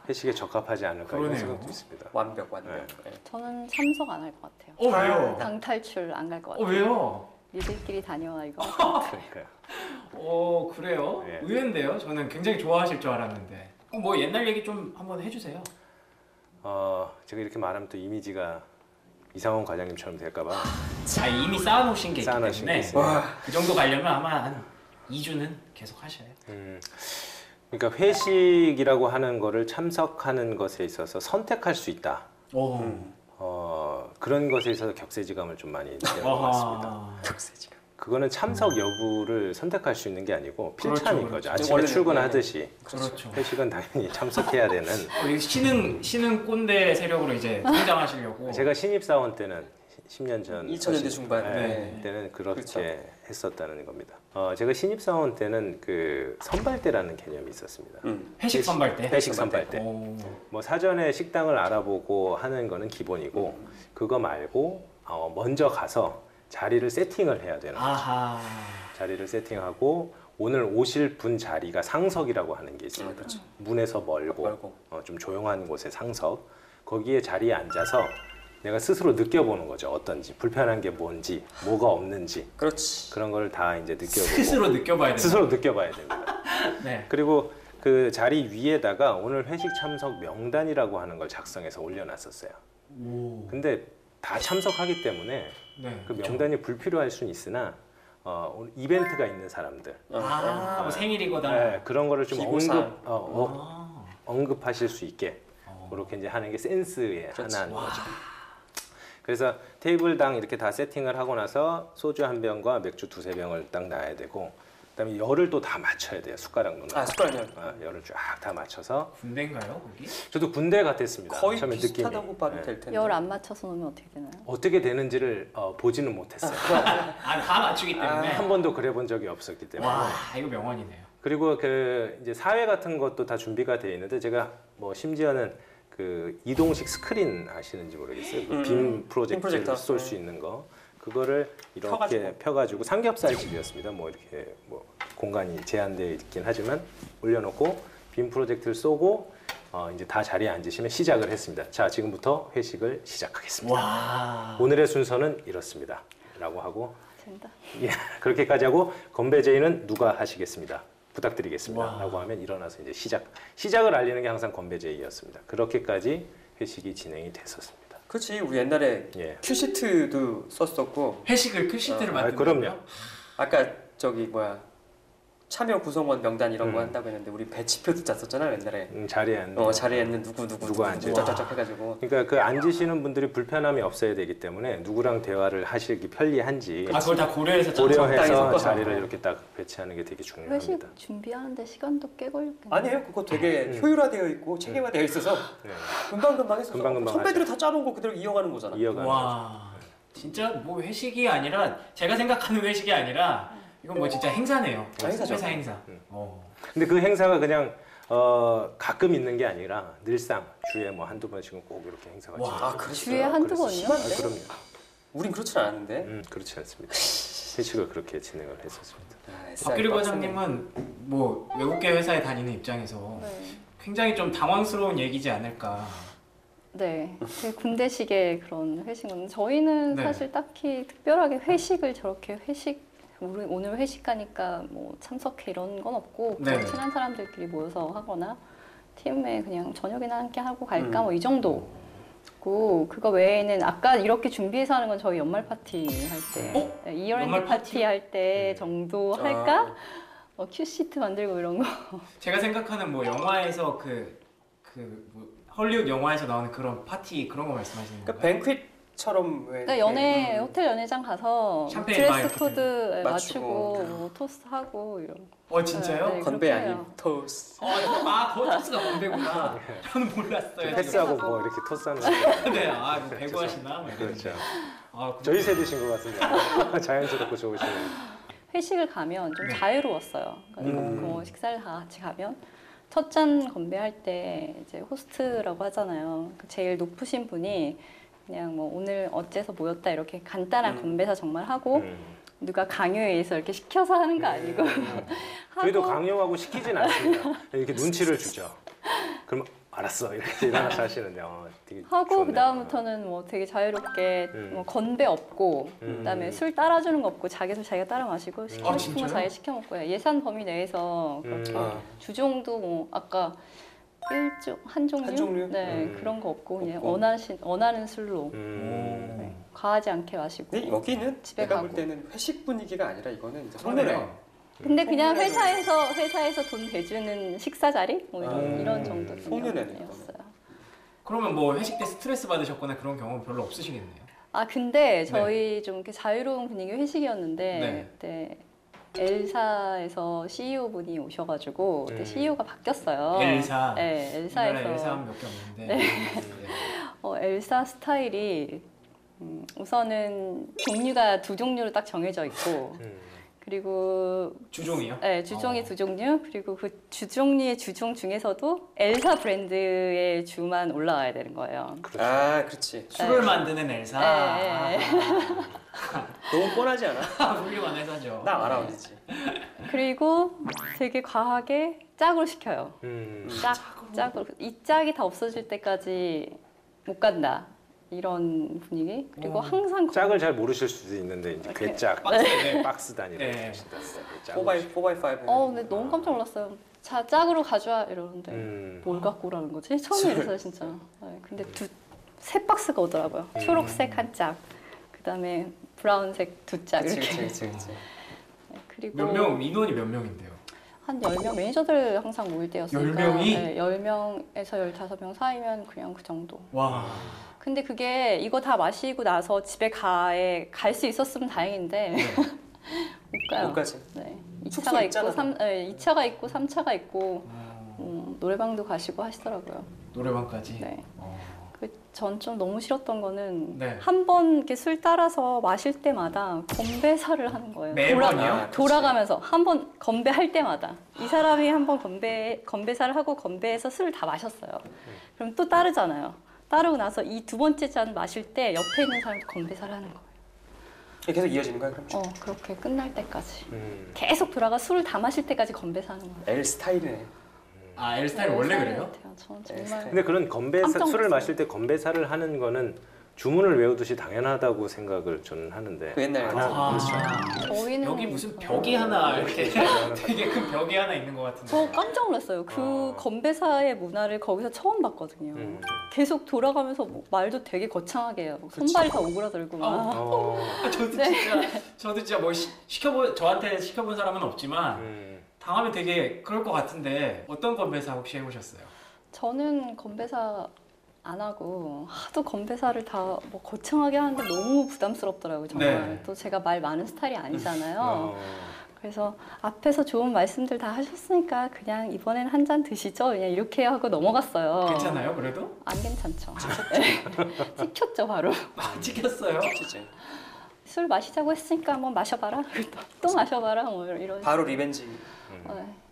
회식에 적합하지 않을까 이런 그러네요. 생각도 있습니다. 완벽. 네. 네. 저는 참석 안 할 것 같아요. 왜요? 방탈출 안 갈 것 같아요. 왜요? 니들끼리 다녀와 이거. 그러니까요. 그래요? 네. 의외인데요? 저는 굉장히 좋아하실 줄 알았는데. 뭐 옛날 얘기 좀 한번 해주세요. 제가 이렇게 말하면 또 이미지가 이상원 과장님처럼 될까봐. 이미 쌓아놓으신 게 있기 쌓아놓으신 게 때문에 있어요. 그 정도 가려면 아마 한 2주는 계속 하셔야 돼요. 그러니까 회식이라고 하는 거를 참석하는 것에 있어서 선택할 수 있다. 그런 것에 있어서 격세지감을 좀 많이 느끼는 것 같습니다. 격세지감. 그거는 참석 여부를 선택할 수 있는 게 아니고 필참인 그렇죠. 거죠. 아침에 원래는, 출근하듯이 그렇죠. 회식은 당연히 참석해야 되는. 이 신흥 꼰대 세력으로 이제 성장하시려고. 제가 신입사원 때는 10년 전 2000년대 중반. 네, 때는 그렇게 했었다는 겁니다. 제가 신입사원 때는 그 선발대라는 개념이 있었습니다. 회식 선발 때. 회식 선발대. 오. 뭐 사전에 식당을 알아보고 하는 거는 기본이고 그거 말고 먼저 가서 자리를 세팅을 해야 되는 거죠. 아하. 자리를 세팅하고 오늘 오실 분 자리가 상석이라고 하는 게 있습니다. 그렇죠. 문에서 멀고 좀 조용한 곳의 상석. 거기에 자리에 앉아서 내가 스스로 느껴보는 거죠. 어떤지, 불편한 게 뭔지, 뭐가 없는지. 그렇지. 그런 걸 다 이제 느껴보고 스스로 느껴봐야 된다. 스스로 느껴봐야 됩니다. 네. 그리고 그 자리 위에다가 오늘 회식 참석 명단이라고 하는 걸 작성해서 올려놨었어요. 오. 근데 다 참석하기 때문에 네. 그 명단이 불필요할 수는 있으나 오늘 이벤트가 있는 사람들 아, 뭐 생일이거나. 네, 그런 거를 좀 기부상. 언급하실 수 있게 그렇게 이제 하는 게 센스의 그렇지. 하나인 거죠. 그래서 테이블당 이렇게 다 세팅을 하고 나서 소주 한 병과 맥주 두세 병을 딱 놔야 되고 그다음에 열을 또 다 맞춰야 돼요. 숟가락 놓는 아, 숟가락열. 열을 쫙 다 맞춰서 군대인가요, 거기? 저도 군대 같았습니다. 거의 처음에 비슷하다고 느낌이. 봐도 네. 될 텐데. 열 안 맞춰서 놓으면 어떻게 되나요? 어떻게 되는지를 보지는 못했어요. 아, 다 맞추기 때문에. 한 번도 그래 본 적이 없었기 때문에. 와, 이거 명언이네요. 그리고 그 이제 사회 같은 것도 다 준비가 되어 있는데 제가 뭐 심지어는 그 이동식 스크린 아시는지 모르겠어요. 그 빔 프로젝터를 프로젝터. 쏠 수 있는 거 그거를 이렇게 펴가지고 삼겹살 집이었습니다. 뭐 이렇게 뭐 공간이 제한되어 있긴 하지만 올려놓고 빔 프로젝트를 쏘고 이제 다 자리에 앉으시면 시작을 했습니다. 자, 지금부터 회식을 시작하겠습니다. 와. 오늘의 순서는 이렇습니다. 라고 하고 된다. 예, 그렇게까지 하고 건배 제의는 누가 하시겠습니다. 부탁드리겠습니다. 와. 라고 하면 일어나서 이제 시작을 알리는 게 항상 건배 제의였습니다. 그렇게까지 회식이 진행이 됐었습니다. 그렇지. 우리 옛날에 예. 큐시트도 썼었고 회식을 큐시트를 만든 그럼요. 아까 저기 뭐야 참여 구성원 명단 이런 거 음. 한다고 했는데 우리 배치표도 짰었잖아 옛날에. 자리에 앉는 자리에 있는 누구 앉아요. 쫙쫙쫙 해가지고. 그러니까 그 앉으시는 분들이 불편함이 없어야 되기 때문에 누구랑 대화를 하시기 편리한지 아, 그걸 다 고려해서 고려해서 적당히 자리를 섞어서. 이렇게 딱 배치하는 게 되게 회식 중요합니다. 준비하는데 시간도 꽤 걸렸겠네요. 아니에요. 그거 되게 효율화되어 있고 체계화되어 있어서 네. 금방금방 했어. 금방금방 선배들이 다 짜놓은 거 그대로 이어가는 거잖아. 이어가는 거죠. 와. 진짜 뭐 회식이 아니라 제가 생각하는 회식이 아니라 이건 뭐 진짜 행사네요. 행사죠. 회사 행사. 근데 그 행사가 그냥 가끔 있는 게 아니라 늘상 주에 뭐 한두 번씩은 꼭 이렇게 행사가 와, 진행돼요. 그랬어요? 주에 한두 번이요? 아, 그럼요. 우린 그렇진 않은데. 그렇지 않습니다. 회식을 그렇게 진행을 했었습니다. 박규리 과장님은 뭐 외국계 회사에 다니는 입장에서 네. 굉장히 좀 당황스러운 얘기지 않을까. 네, 되게 군대식의 그런 회식은 저희는 네. 사실 딱히 특별하게 회식을 저렇게 우리 오늘 회식하니까 뭐 참석해 이런 건 없고 네. 그냥 친한 사람들끼리 모여서 하거나 팀에 그냥 저녁이나 함께 하고 갈까 뭐 이 정도고 그거 외에는 아까 이렇게 준비해서 하는 건 저희 연말 파티 할 때 이어엔드 연말 파티 할 때 정도 할까? 큐시트 만들고 이런 거. 제가 생각하는 뭐 영화에서 뭐 헐리우드 영화에서 나오는 그런 파티 그런 거 말씀하시는 그러니까 건가요? 뱅퀴처럼 왜 그러니까 호텔 연회장 가서 샴페인 바에 드레스 코드 맞추고. 맞추고 뭐 토스트 하고 이런 거. 진짜요? 네, 건배 그렇게 아닌 해요. 토스. 토스가 건배구나. 저는 몰랐어요. 패스하고 뭐 이렇게 토스하는 거. 네, 뭐 배구 하시나? 뭐 이랬는데. 그렇죠. 아, 저희 세대신 것 같은데 자연스럽고 좋으시네요. 회식을 가면 좀 네. 자유로웠어요. 그러니까 뭐 식사를 다 같이 가면 첫 잔 건배할 때 이제 호스트라고 하잖아요. 그 제일 높으신 분이 그냥 뭐 오늘 어째서 모였다 이렇게 간단한 건배사 정말 하고 누가 강요에 의해서 이렇게 시켜서 하는 거 아니고 저희도 하고 강요하고 시키진 않습니다. 이렇게 눈치를 주죠. 그럼 알았어 이렇게 일어나서 하시는데 되게 하고 좋네요. 그 다음부터는 뭐 되게 자유롭게 뭐 건배 없고 그다음에 술 따라주는 거 없고 자기 술 자기가 따라 마시고 시키고 싶은 거 진짜요? 자기 시켜 먹고 예산 범위 내에서 그렇게 주종도 뭐 아까 한 종류? 한 종류? 네 그런 거 없고 그냥 없고. 원하는 술로 네, 과하지 않게 마시고 근데 여기는 집에 내가 볼 가고. 때는 회식 분위기가 아니라 이거는 이제 그러네요. 성노래. 근데 그냥 송년회도- 회사에서 돈 대주는 식사 자리 뭐 이런 정도 송년회네, 였어요. 그러면 뭐 회식 때 스트레스 받으셨거나 그런 경험 별로 없으시겠네요. 아 근데 저희 좀 이렇게 자유로운 분위기 회식이었는데 네. 그때 엘사에서 CEO 분이 오셔가지고 그때 CEO가 바뀌었어요. 엘사. 네, 우리나라에 엘사에서 엘사하면 몇 개 없는데. 네. 엘사 스타일이 우선은 종류가 두 종류로 딱 정해져 있고 그리고 주종이요? 네, 주종이 두 종류. 그리고 그 주종류의 주종 중에서도 엘사 브랜드의 주만 올라와야 되는 거예요. 아, 그렇지. 술을 만드는 엘사. 네. 너무 뻔하지 않아? 훌륭한 회사죠. 나 알아, 어디지. 그리고 되게 과하게 짝으로 시켜요. 짝으로. 이 짝이 다 없어질 때까지 못 간다. 이런 분위기. 그리고 항상 짝을 잘 모르실 수도 있는데 이제 괴짝, 박스 단위로 네. 하신다. 4x5. 근데 너무 깜짝 놀랐어요. 자, 짝으로 가져와 이러는데 뭘 갖고 오라는 거지? 처음에 이랬어요, 진짜. 네, 근데 세 박스가 오더라고요. 초록색 한 짝, 그다음에 브라운색 두 짝 이렇게. 그치. 네, 그리고 몇 명, 인원이 몇 명인데요? 한 10명 매니저들 항상 모일 때였으니까 10명이? 네, 10명에서 15명 사이면 그냥 그 정도. 와. 근데 그게 이거 다 마시고 나서 집에 갈 수 있었으면 다행인데 못 가요. 못 가지. 네. 숙소 2차가 있잖아. 있고 2차가 있고 3차가 있고 노래방도 가시고 하시더라고요. 노래방까지? 네. 전 좀 너무 싫었던 거는 네. 한 번 이렇게 술 따라서 마실 때마다 건배사를 하는 거예요. 매번이요? 돌아가면서 한 번 건배할 때마다 이 사람이 한 번 건배사를 하고 건배해서 술을 다 마셨어요. 그럼 또 따르잖아요. 따르고 나서 이 두 번째 잔 마실 때 옆에 있는 사람도 건배사를 하는 거예요. 계속 이어지는 거야, 그럼? 그렇게 끝날 때까지. 계속 돌아가 술을 다 마실 때까지 건배사하는 거예요. L 스타일이네. 아, L 스타일 원래 그래요? 전 정말 근데 그런 깜짝 술을 놀랐어요. 마실 때 건배사를 하는 거는 주문을 외우듯이 당연하다고 생각을 저는 하는데 그 옛날에 저희는 여기 무슨 벽이 하나 이렇게 되게 큰 벽이 하나 있는 것 같은데. 저 깜짝 놀랐어요. 그 건배사의 문화를 거기서 처음 봤거든요. 계속 돌아가면서 말도 되게 거창하게 해요. 손발이 다 오그라들고 막. 저도 진짜 뭐 저한테 시켜본 사람은 없지만 당하면 되게 그럴 것 같은데 어떤 건배사 혹시 해보셨어요? 저는 건배사 안 하고 하도 건배사를 다 뭐 거창하게 하는데 너무 부담스럽더라고요. 정말. 네. 또 제가 말 많은 스타일이 아니잖아요. 그래서 앞에서 좋은 말씀들 다 하셨으니까 그냥 이번엔 한 잔 드시죠. 그냥 이렇게 하고 넘어갔어요. 괜찮아요, 그래도? 안 괜찮죠. 찍혔죠, 바로. 찍혔어요? 진짜. 술 마시자고 했으니까 한번 마셔봐라. 또 마셔봐라. 뭐 이런. 바로 리벤지.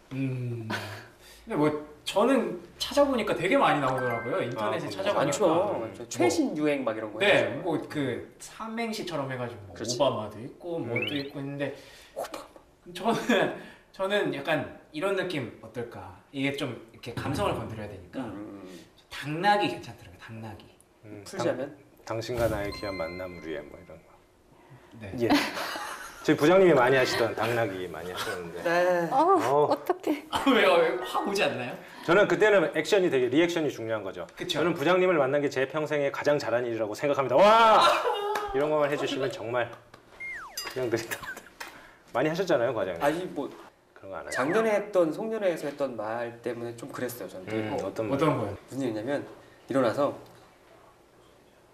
근데 뭐 저는 찾아보니까 되게 많이 나오더라고요. 인터넷에 찾아보니까. 많죠. 최신 유행 막 이런 거. 네, 뭐 그 삼행시처럼 해가지고 뭐 그렇지. 오바마도 있고 뭐도 있고 있는데 저는 약간 이런 느낌 어떨까? 이게 좀 이렇게 감성을 건드려야 되니까 당나귀 괜찮더라고요. 당나귀. 풀자면? 당신과 나의 귀한 만남을 위해 뭐 이런 거. 네. 예. 저희 부장님이 많이 하시던 당나귀 많이 하셨는데. 네. 어떡해. 왜요? 확 오지 않나요? 저는 그때는 액션이 되게 리액션이 중요한 거죠. 그쵸. 저는 부장님을 만난 게 제 평생에 가장 잘한 일이라고 생각합니다. 와! 이런 것만 해주시면 정말 그냥 드린다. 많이 하셨잖아요, 과장님. 아니 뭐 그런 거 안 하죠. 작년에 했던 송년회에서 했던 말 때문에 좀 그랬어요, 저는. 어떤 말? 어떤 거요? 무슨 일이냐면 일어나서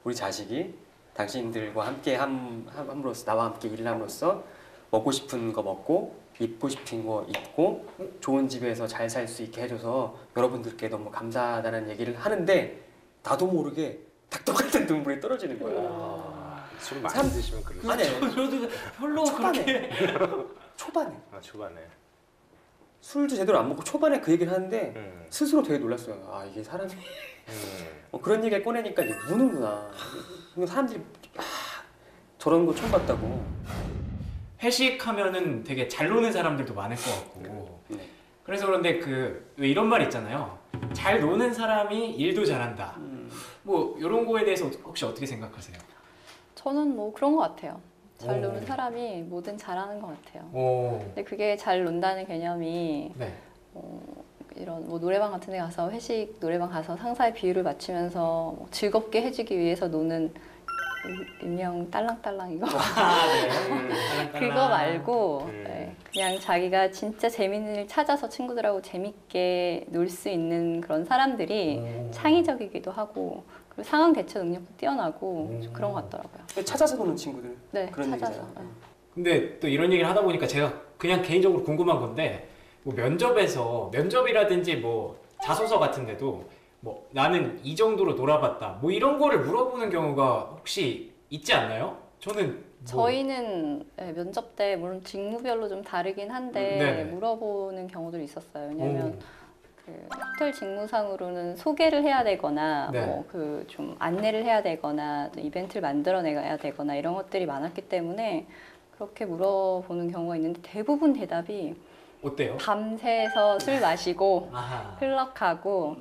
우리 자식이 당신들과 함께 함으로써 나와 함께 일을 함으로써 먹고 싶은 거 먹고 입고 싶은 거 입고 좋은 집에서 잘 살 수 있게 해줘서 여러분들께 너무 감사하다는 얘기를 하는데 나도 모르게 닭똥 같은 눈물이 떨어지는 거야. 술 많이 드시면 그러죠. 아니 저도 별로 그렇게 초반에 초반에. 술도 제대로 안 먹고 초반에 그 얘기를 하는데 스스로 되게 놀랐어요. 아 이게 사람이 그런 얘기를 꺼내니까 이제 우는구나. 사람들이 저런 거 처음 봤다고. 회식하면은 되게 잘 노는 사람들도 많을 것 같고. 네. 그래서 그런데 왜 이런 말 있잖아요. 잘 노는 사람이 일도 잘한다. 뭐 이런 거에 대해서 혹시 어떻게 생각하세요? 저는 뭐 그런 것 같아요. 잘 노는 사람이 뭐든 잘하는 것 같아요. 근데 그게 잘 논다는 개념이 네. 이런 뭐 노래방 같은 데 가서 회식 노래방 가서 상사의 비율을 맞추면서 뭐 즐겁게 해주기 위해서 노는 일명 딸랑딸랑 이거 그거 말고 네, 그냥 자기가 진짜 재밌는 일 찾아서 친구들하고 재밌게 놀 수 있는 그런 사람들이 창의적이기도 하고 그리고 상황 대처 능력도 뛰어나고 좀 그런 것 같더라고요. 찾아서 보는 친구들. 네, 그런 찾아서. 얘기잖아요. 근데 또 이런 얘기를 하다 보니까 제가 그냥 개인적으로 궁금한 건데 뭐 면접이라든지 뭐 자소서 같은 데도 뭐 나는 이 정도로 놀아봤다 뭐 이런 거를 물어보는 경우가 혹시 있지 않나요? 저는 저희는 면접 때 물론 직무별로 좀 다르긴 한데 네네. 물어보는 경우도 있었어요. 왜냐하면 그 호텔 직무상으로는 소개를 해야 되거나 네. 뭐 그 좀 안내를 해야 되거나 또 이벤트를 만들어내야 되거나 이런 것들이 많았기 때문에 그렇게 물어보는 경우가 있는데 대부분 대답이 어때요? 밤새서 술 마시고 아하. 클럽 가고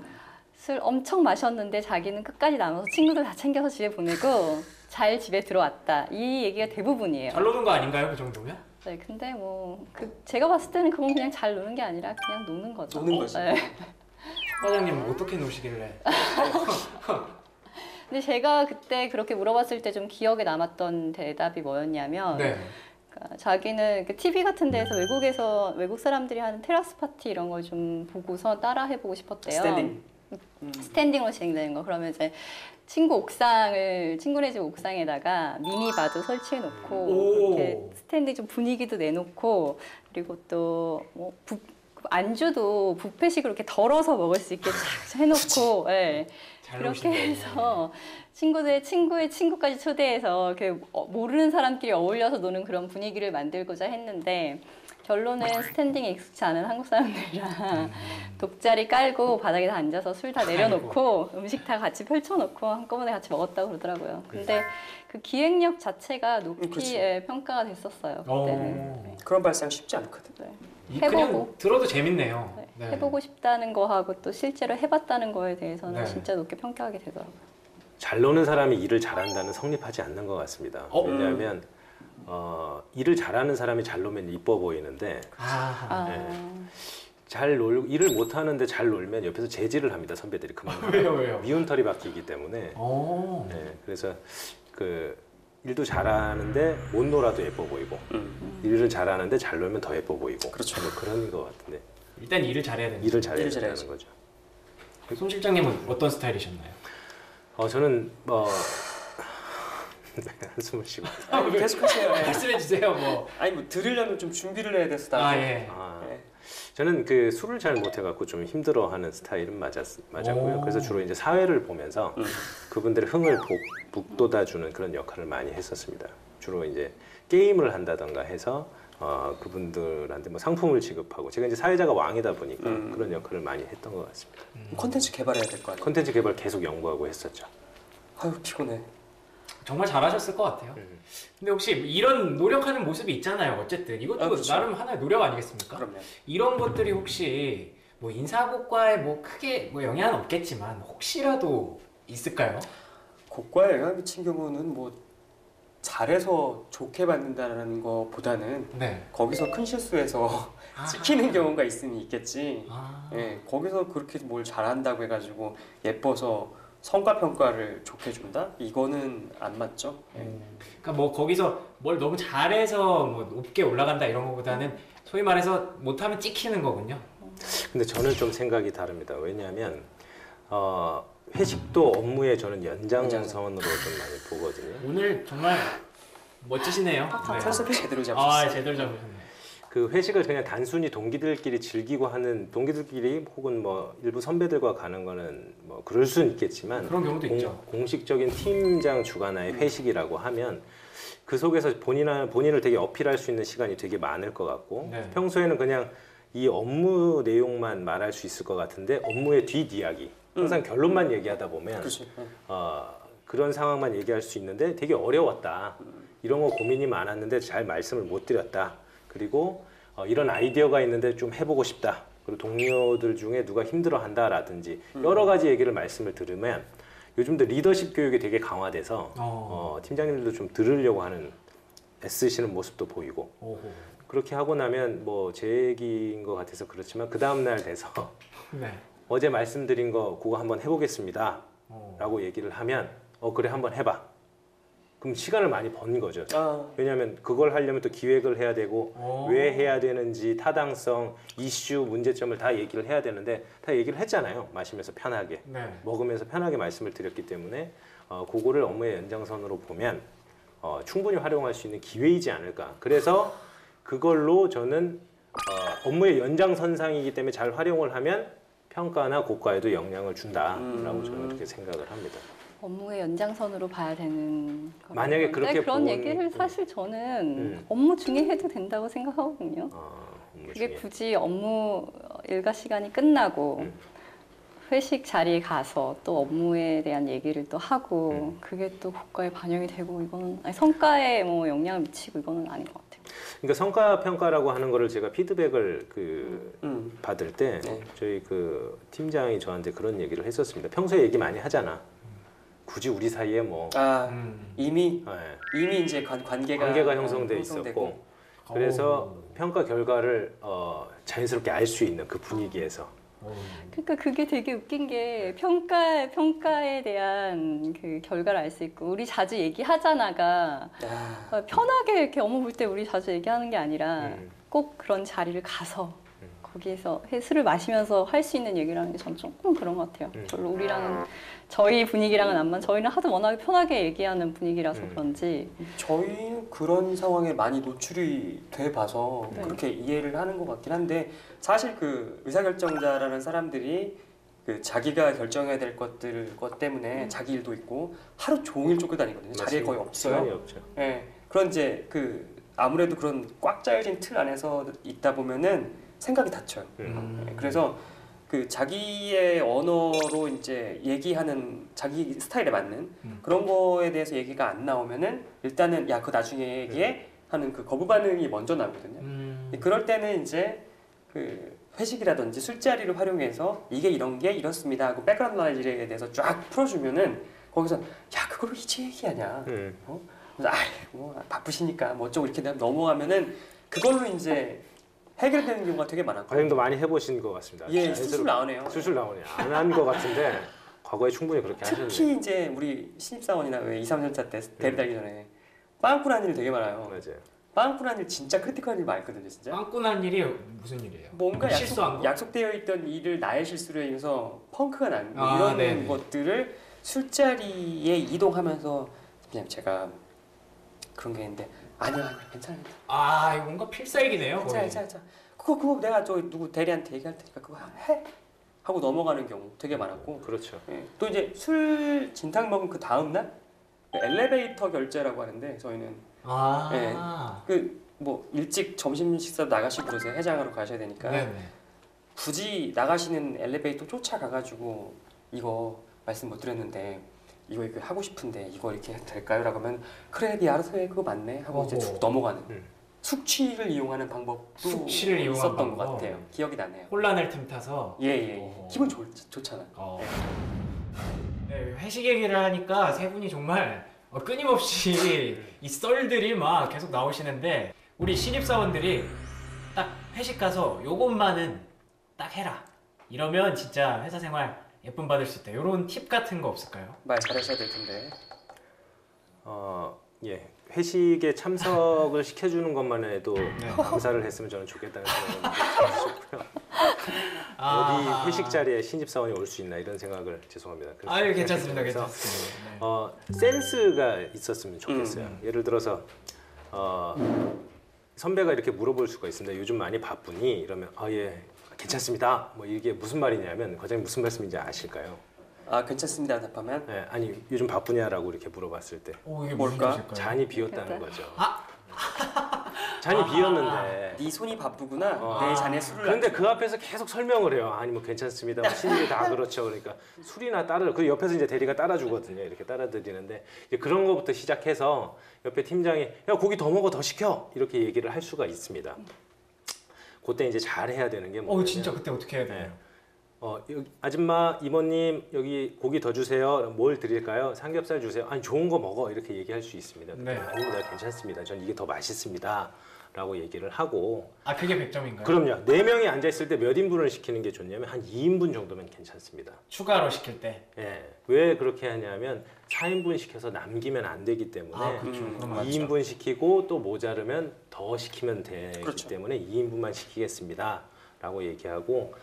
술 엄청 마셨는데 자기는 끝까지 남아서 친구들 다 챙겨서 집에 보내고 잘 집에 들어왔다. 이 얘기가 대부분이에요. 잘 노는 거 아닌가요? 그 정도면? 네, 근데 뭐 제가 봤을 때는 그건 그냥 잘 노는 게 아니라 그냥 노는 거죠. 노는 거지. 네. 과장님 어떻게 노시길래? 근데 제가 그때 그렇게 물어봤을 때 좀 기억에 남았던 대답이 뭐였냐면 네. 그러니까 자기는 TV 같은 데서 외국 사람들이 하는 테라스 파티 이런 걸 좀 보고서 따라 해보고 싶었대요. 스탠딩. 스탠딩으로 진행되는 거. 그러면 이제 친구네 집 옥상에다가 미니바도 설치해 놓고 오. 이렇게 스탠딩 좀 분위기도 내놓고 그리고 또 뭐 안주도 뷔페식으로 이렇게 덜어서 먹을 수 있게 쫙 해놓고 예. 잘 그렇게 노시네. 해서 친구의 친구까지 초대해서 이렇게 모르는 사람끼리 어울려서 노는 그런 분위기를 만들고자 했는데 결론은 스탠딩에 익숙치 않은 한국 사람들이랑 독자리 깔고 바닥에 다 앉아서 술 다 내려놓고 음식 다 같이 펼쳐놓고 한꺼번에 같이 먹었다고 그러더라고요. 근데 그 기획력 자체가 높이 그치. 평가가 됐었어요. 그때는. 그런 발상 쉽지 않거든. 네. 그냥 해보고. 들어도 재밌네요. 네. 네. 해보고 싶다는 거하고 또 실제로 해봤다는 거에 대해서는 네. 진짜 높게 평가하게 되더라고요. 잘 노는 사람이 일을 잘한다는 성립하지 않는 것 같습니다. 왜냐하면 일을 잘하는 사람이 잘 놀면 이뻐 보이는데 아, 일을 못하는데 잘 놀면 옆에서 제지를 합니다. 선배들이 그만 왜요? 미운 털이 박히기 때문에. 오. 네, 그래서 일도 잘하는데 못 놀아도 예뻐 보이고 일을 잘하는데 잘 놀면 더 예뻐 보이고 그렇죠. 뭐 그런 것 같은데 일단 일을 잘해야 되는. 일을 잘해야 일을 된다는 잘해야지. 거죠. 손 실장님은 어떤 스타일이셨나요? 저는 한숨을 쉬고 계속하세요. 예. 말씀해 주세요. 뭐. 아니 뭐 들으려면 좀 준비를 해야 돼서 아 나도. 예. 예. 저는 술을 잘 못해갖고 좀 힘들어하는 스타일은 맞았고요. 오. 그래서 주로 이제 사회를 보면서 그분들의 흥을 북돋아주는 그런 역할을 많이 했었습니다. 주로 이제 게임을 한다던가 해서 그분들한테 뭐 상품을 지급하고 제가 이제 사회자가 왕이다 보니까 그런 역할을 많이 했던 것 같습니다. 콘텐츠 개발해야 될 거 아니에요? 콘텐츠 개발 계속 연구하고 했었죠. 아유 피곤해. 정말 잘하셨을 것 같아요. 근데 혹시 이런 노력하는 모습이 있잖아요. 어쨌든 이것도 그렇죠. 나름 하나의 노력 아니겠습니까? 그럼요. 이런 것들이 혹시 뭐 인사고과에 뭐 크게 뭐 영향은 없겠지만 혹시라도 있을까요? 고과에 영향 미친 경우는 뭐 잘해서 좋게 받는다는 것보다는 네. 거기서 큰 실수해서 찍히는 경우가 있으면 있겠지. 아. 예, 거기서 그렇게 뭘 잘한다고 해가지고 예뻐서 성과 평가를 좋게 준다? 이거는 안 맞죠. 예. 그러니까 뭐 거기서 뭘 너무 잘해서 뭐 높게 올라간다 이런 것보다는 소위 말해서 못하면 찍히는 거군요. 근데 저는 좀 생각이 다릅니다. 왜냐하면 회식도 업무의 저는 연장선으로 좀 많이 보거든요. 오늘 정말 멋지시네요. 네. 컨셉 제대로 아, 잡으셨어요. 제대로 잡으셨네요. 그 회식을 그냥 단순히 동기들끼리 즐기고 하는 동기들끼리 혹은 뭐 일부 선배들과 가는 거는 뭐 그럴 수는 있겠지만 그런 경우도 있죠. 공식적인 팀장 주관하에 회식이라고 하면 그 속에서 본인을 되게 어필할 수 있는 시간이 되게 많을 것 같고 네. 평소에는 그냥 이 업무 내용만 말할 수 있을 것 같은데 업무의 뒷이야기 항상 결론만 얘기하다 보면 그렇지. 그런 상황만 얘기할 수 있는데 되게 어려웠다. 이런 거 고민이 많았는데 잘 말씀을 못 드렸다. 그리고 이런 아이디어가 있는데 좀 해보고 싶다. 그리고 동료들 중에 누가 힘들어한다라든지 여러 가지 얘기를 말씀을 들으면 요즘도 리더십 교육이 되게 강화돼서 팀장님들도 좀 들으려고 하는 애쓰시는 모습도 보이고 오호. 그렇게 하고 나면 뭐 제 얘기인 것 같아서 그렇지만 그 다음 날 돼서 네. 어제 말씀드린 거 그거 한번 해보겠습니다 라고 얘기를 하면 그래 한번 해봐. 그럼 시간을 많이 번 거죠. 왜냐하면 그걸 하려면 또 기획을 해야 되고 왜 해야 되는지 타당성, 이슈, 문제점을 다 얘기를 해야 되는데 다 얘기를 했잖아요. 마시면서 편하게, 네. 먹으면서 편하게 말씀을 드렸기 때문에 그거를 업무의 연장선으로 보면 충분히 활용할 수 있는 기회이지 않을까. 그래서 그걸로 저는 업무의 연장선상이기 때문에 잘 활용을 하면 평가나 고과에도 영향을 준다라고 저는 그렇게 생각을 합니다. 업무의 연장선으로 봐야 되는 거라고 만약에 그런데 그렇게 그런 본- 얘기를 사실 저는 업무 중에 해도 된다고 생각하거든요. 업무 그게 중에. 굳이 업무 일과 시간이 끝나고 회식 자리에 가서 또 업무에 대한 얘기를 또 하고 그게 또 고과에 반영이 되고 이거는 아니, 성과에 뭐 영향을 미치고 이거는 아닌 것 같아요. 그러니까 성과 평가라고 하는 거를 제가 피드백을 받을 때 네. 저희 그 팀장이 저한테 그런 얘기를 했었습니다. 평소에 얘기 많이 하잖아. 굳이 우리 사이에 뭐 이미 네. 이제 관계가 형성돼 있었고 그래서 평가 결과를 자연스럽게 알 수 있는 그 분위기에서 그러니까 그게 되게 웃긴 게 평가에 대한 그 결과를 알 수 있고 우리 자주 얘기하잖아가 편하게 이렇게 업무 볼 때 우리 자주 얘기하는 게 아니라 꼭 그런 자리를 가서 거기에서 술을 마시면서 할 수 있는 얘기라는 게 전 조금 그런 것 같아요. 별로 우리랑은 저희 분위기랑은 안 맞는 저희는 하도 워낙에 편하게 얘기하는 분위기라서 그런지 저희는 그런 상황에 많이 노출이 돼 봐서 그렇게 이해를 하는 것 같긴 한데 사실 그 의사결정자라는 사람들이 그 자기가 결정해야 될 것 때문에 자기 일도 있고 하루 종일 쫓겨다니거든요. 자리에 거의 없어요. 시간이 없죠. 예. 그런 이제 그 아무래도 그런 꽉 짜여진 틀 안에서 있다 보면은 생각이 닫혀요. 예. 그래서 그 자기의 언어로 이제 얘기하는 자기 스타일에 맞는 그런 거에 대해서 얘기가 안 나오면은 일단은 야, 그거 나중에 얘기해 하는 그 거부 반응이 먼저 나거든요. 그럴 때는 이제 그 회식이라든지 술자리를 활용해서 이게 이런 게 이렇습니다 하고 백그라운드 나이즈에 대해서 쫙 풀어주면은 거기서 야, 그걸 이제 얘기하냐? 그래서 뭐 바쁘시니까 뭐 어쩌고 이렇게 넘어가면은 그걸로 이제 해결되는 경우가 되게 많았고. 과장님도 많이 해보신 것 같습니다. 예, 술술 나오네요. 술술 나오네요. 안 한 것 같은데 과거에 충분히 그렇게 하셨네요. 특히 이제 우리 신입사원이나 왜 2, 3년차 때 대리 달기 전에 빵꾸난 일 되게 많아요. 맞아요. 빵꾸난 일 진짜 크리티컬한 일 많거든요, 진짜. 빵꾸난 일이 무슨 일이에요? 뭔가 실수한 거? 약속되어 있던 일을 나의 실수로 인해서 펑크가 난 이런 네네. 것들을 술자리에 이동하면서 그냥 제가 그런 게 있는데 아니요, 괜찮습니다. 아, 이거 뭔가 필살기네요. 거의. 괜찮아. 그거 내가 저 누구 대리한테 얘기할 테니까 그거 해 하고 넘어가는 경우 되게 많았고. 그렇죠. 예. 또 이제 술 진탕 먹은 그 다음 날 엘리베이터 결제라고 하는데 저희는 그 뭐 일찍 점심 식사 나가시고 그러세요. 해장하러 가셔야 되니까 네네. 굳이 나가시는 엘리베이터 쫓아가가지고 이거 말씀 못 드렸는데 이거 하고 싶은데 이거 이렇게 해도 될까요? 라고 하면 그래 네 알아서 해 그거 맞네 하고 이제 쭉 넘어가는 숙취를 이용하는 방법도 있었던 것 같아요. 기억이 나네요. 혼란을 틈타서 예. 기분 좋잖아요. 네, 회식 얘기를 하니까 세 분이 정말 끊임없이 이 썰들이 막 계속 나오시는데 우리 신입사원들이 딱 회식 가서 요것만은 딱 해라 이러면 진짜 회사 생활 예쁨 받을 수 있다. 이런 팁 같은 거 없을까요? 말 잘하셔야 될 텐데. 예. 회식에 참석을 시켜주는 것만 해도 감사를 했으면 저는 좋겠다는 생각을 해주셨고요. 어디 회식 자리에 신입사원이 올 수 있나 이런 생각을 죄송합니다. 아유 괜찮습니다. 그래서, 괜찮습니다. 센스가 있었으면 좋겠어요. 예를 들어서 선배가 이렇게 물어볼 수가 있습니다. 요즘 많이 바쁘니? 이러면 예 괜찮습니다. 뭐 이게 무슨 말이냐면 과장님 무슨 말씀인지 아실까요? 아 괜찮습니다 답하면? 네, 아니 요즘 바쁘냐라고 이렇게 물어봤을 때 이게 뭘까? 잔이 비었다는 거죠. 잔이 비었는데 네 손이 바쁘구나. 내 잔에 술을 그런데 그 앞에서 계속 설명을 해요. 아니 뭐 괜찮습니다. 뭐 신입이 다 그렇죠. 그러니까 술이나 따라 그 옆에서 이제 대리가 따라주거든요. 이렇게 따라드리는데 이제 그런 거부터 시작해서 옆에 팀장이 야 고기 더 먹어 더 시켜 이렇게 얘기를 할 수가 있습니다. 그때 이제 잘 해야 되는 게 뭐냐면 진짜 그때 어떻게 해야 돼요? 여기, 아줌마 이모님 여기 고기 더 주세요. 뭘 드릴까요? 삼겹살 주세요. 아니 좋은 거 먹어 이렇게 얘기할 수 있습니다. 아닙니다 괜찮습니다. 전 이게 더 맛있습니다. 라고 얘기를 하고 그게 100점인가요? 그럼요. 4명이 앉아있을 때 몇 인분을 시키는 게 좋냐면 한 2인분 정도면 괜찮습니다. 추가로 시킬 때? 왜 그렇게 하냐면 4인분 시켜서 남기면 안 되기 때문에 그렇죠. 2인분 시키고 또 모자르면 더 시키면 되기 그렇죠. 때문에 2인분만 시키겠습니다. 라고 얘기하고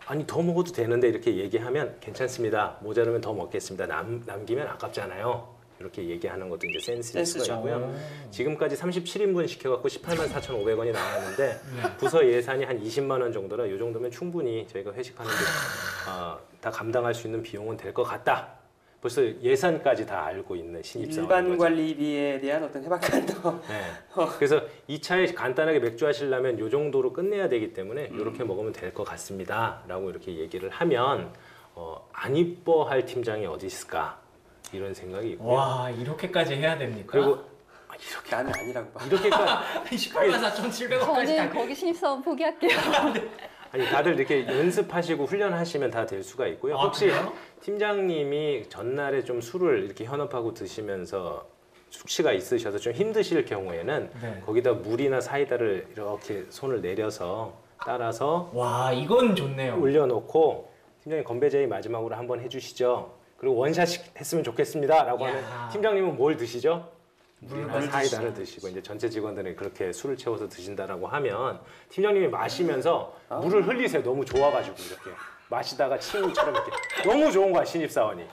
아니 더 먹어도 되는데 이렇게 얘기하면 괜찮습니다. 모자르면 더 먹겠습니다. 남기면 아깝잖아요. 이렇게 얘기하는 것도 이제 센스일 수가 있고요. 지금까지 37인분 시켜갖고 18만 4,500원이 나왔는데 부서 예산이 한 20만 원 정도라 이 정도면 충분히 저희가 회식하는데 다 감당할 수 있는 비용은 될 것 같다. 벌써 예산까지 다 알고 있는 신입사원인 일반 거죠. 관리비에 대한 어떤 해박감도 네. 그래서 2차에 간단하게 맥주 하시려면 이 정도로 끝내야 되기 때문에 이렇게 먹으면 될 것 같습니다. 라고 이렇게 얘기를 하면 안 이뻐할 팀장이 어디 있을까? 이런 생각이 있고요. 와 이렇게까지 해야 됩니까? 그리고 나는 아니라고 봐. 이렇게까지 184,700원까지 저는 거기 신입사원 포기할게요. 아니 다들 이렇게 연습하시고 훈련하시면 다 될 수가 있고요. 아, 혹시 그래요? 팀장님이 전날에 좀 술을 이렇게 현업하고 드시면서 숙취가 있으셔서 좀 힘드실 경우에는 네. 거기다 물이나 사이다를 이렇게 손을 내려서 따라서 와 이건 좋네요. 올려놓고 팀장님 건배 제의 마지막으로 한번 해주시죠. 그리고 원샷 했으면 좋겠습니다라고 하면 야. 팀장님은 뭘 드시죠? 물을 사이다를 드시고 이제 전체 직원들은 그렇게 술을 채워서 드신다라고 하면 팀장님이 마시면서 물을 흘리세요. 너무 좋아가지고 이렇게 마시다가 침처럼 이렇게 너무 좋은 거야 신입사원이.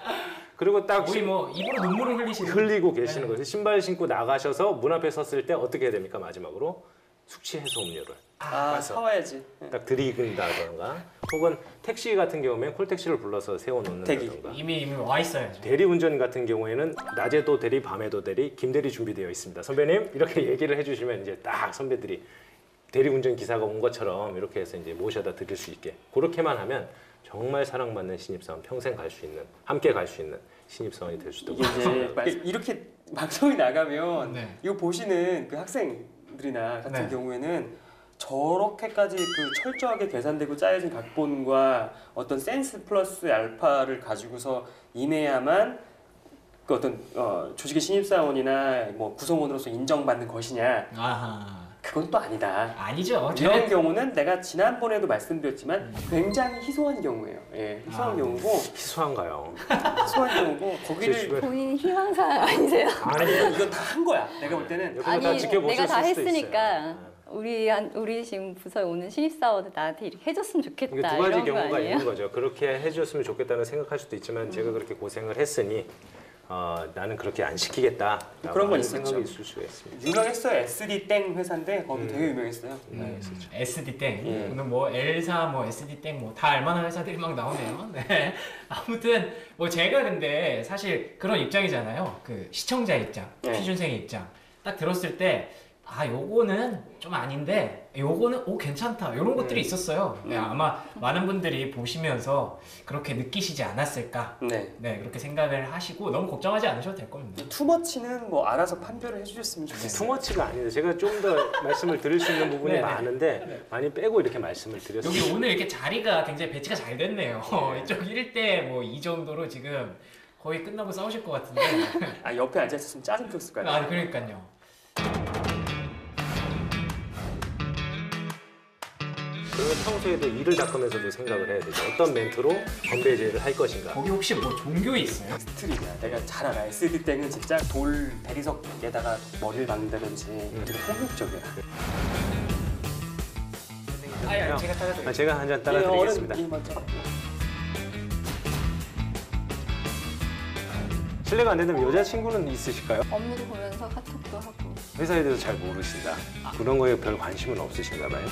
그리고 딱 거의 뭐 입으로 눈물을 흘리시는 흘리고 계시는 거예요. 신발 신고 나가셔서 문 앞에 섰을 때 어떻게 해야 됩니까? 마지막으로 숙취 해소 음료를 가서 사와야지. 딱 들이근다던가 혹은 택시 같은 경우면 콜택시를 불러서 세워놓는다던가 이미 와 있어야죠. 대리운전 같은 경우에는 낮에도 대리 밤에도 대리 김대리 준비되어 있습니다. 선배님 이렇게 얘기를 해주시면 이제 딱 선배들이 대리운전 기사가 온 것처럼 이렇게 해서 이제 모셔다 드릴 수 있게 그렇게만 하면 정말 사랑받는 신입사원 평생 갈 수 있는 함께 갈 수 있는 신입사원이 될 수도 이게 이제 이렇게 방송이 나가면 네. 이거 보시는 그 학생들이나 같은 네. 경우에는 저렇게까지 그 철저하게 계산되고 짜여진 각본과 어떤 센스 플러스 알파를 가지고서 임해야만 그 어떤 조직의 신입사원이나 뭐 구성원으로서 인정받는 것이냐? 아하. 그건 또 아니다. 아니죠. 이런 경우는 내가 지난번에도 말씀드렸지만 굉장히 희소한 경우예요. 예, 희소한 경우고 희소한가요? 희소한 경우고 거기를 본인 희망사 아니세요? 아니 이건 다 한 거야. 내가 볼 때는 옆에서 아니 다 지켜보실 내가 다 수도 했으니까 있어요. 우리 지금 부서에 오는 신입사원들 나한테 이렇게 해줬으면 좋겠다 이게 두 가지 이런 거 경우가 아니에요? 있는 거죠. 그렇게 해줬으면 좋겠다는 생각할 수도 있지만 제가 그렇게 고생을 했으니 나는 그렇게 안 시키겠다. 그런 건 생각이 있었죠. 있을 수가 있습니다. 유명했어요. SD 땡 회사인데 거기 되게 유명했어요. SD 땡. 예. 오늘 뭐 L사 뭐 SD 땡 뭐 다 알만한 회사들이 막 나오네요. 네. 아무튼 뭐 제가 근데 사실 그런 입장이잖아요. 그 시청자 입장, 네. 취준생의 입장. 딱 들었을 때 아 요거는 좀 아닌데 요거는 오 괜찮다 이런 것들이 있었어요. 네, 아마 많은 분들이 보시면서 그렇게 느끼시지 않았을까. 네. 네 그렇게 생각을 하시고 너무 걱정하지 않으셔도 될 겁니다. 투머치는 뭐 알아서 판별을 해주셨으면 좋겠어요. 투머치가 아닌데 제가 좀 더 말씀을 드릴 수 있는 부분이 네네. 많은데 많이 빼고 이렇게 말씀을 드렸습니다. 여기 오늘 이렇게 자리가 굉장히 배치가 잘 됐네요. 이쪽 1대 뭐 이 정도로 지금 거의 끝나고 싸우실 것 같은데. 아 옆에 앉아 있었으면 짜증 폈을 거야. 아 그러니까요. 그러면 평소에도 이를 닦으면서도 생각을 해야 되죠. 어떤 멘트로 건배제를 할 것인가. 거기 혹시 뭐 종교 있어요? 스트리냐. 내가 잘 알아. SD 땡은 진짜 돌 대리석에다가 머리를 박는다든지 되게 폭력적이야. 아니 제가 따라드릴게요. 제가 한 잔 따라드리겠습니다. 이 먼저. 실례가 안 된다면 여자친구는 있으실까요? 업무도 보면서 카톡도 하고 회사에 대해서 잘 모르신다. 그런 거에 별 관심은 없으신가 봐요.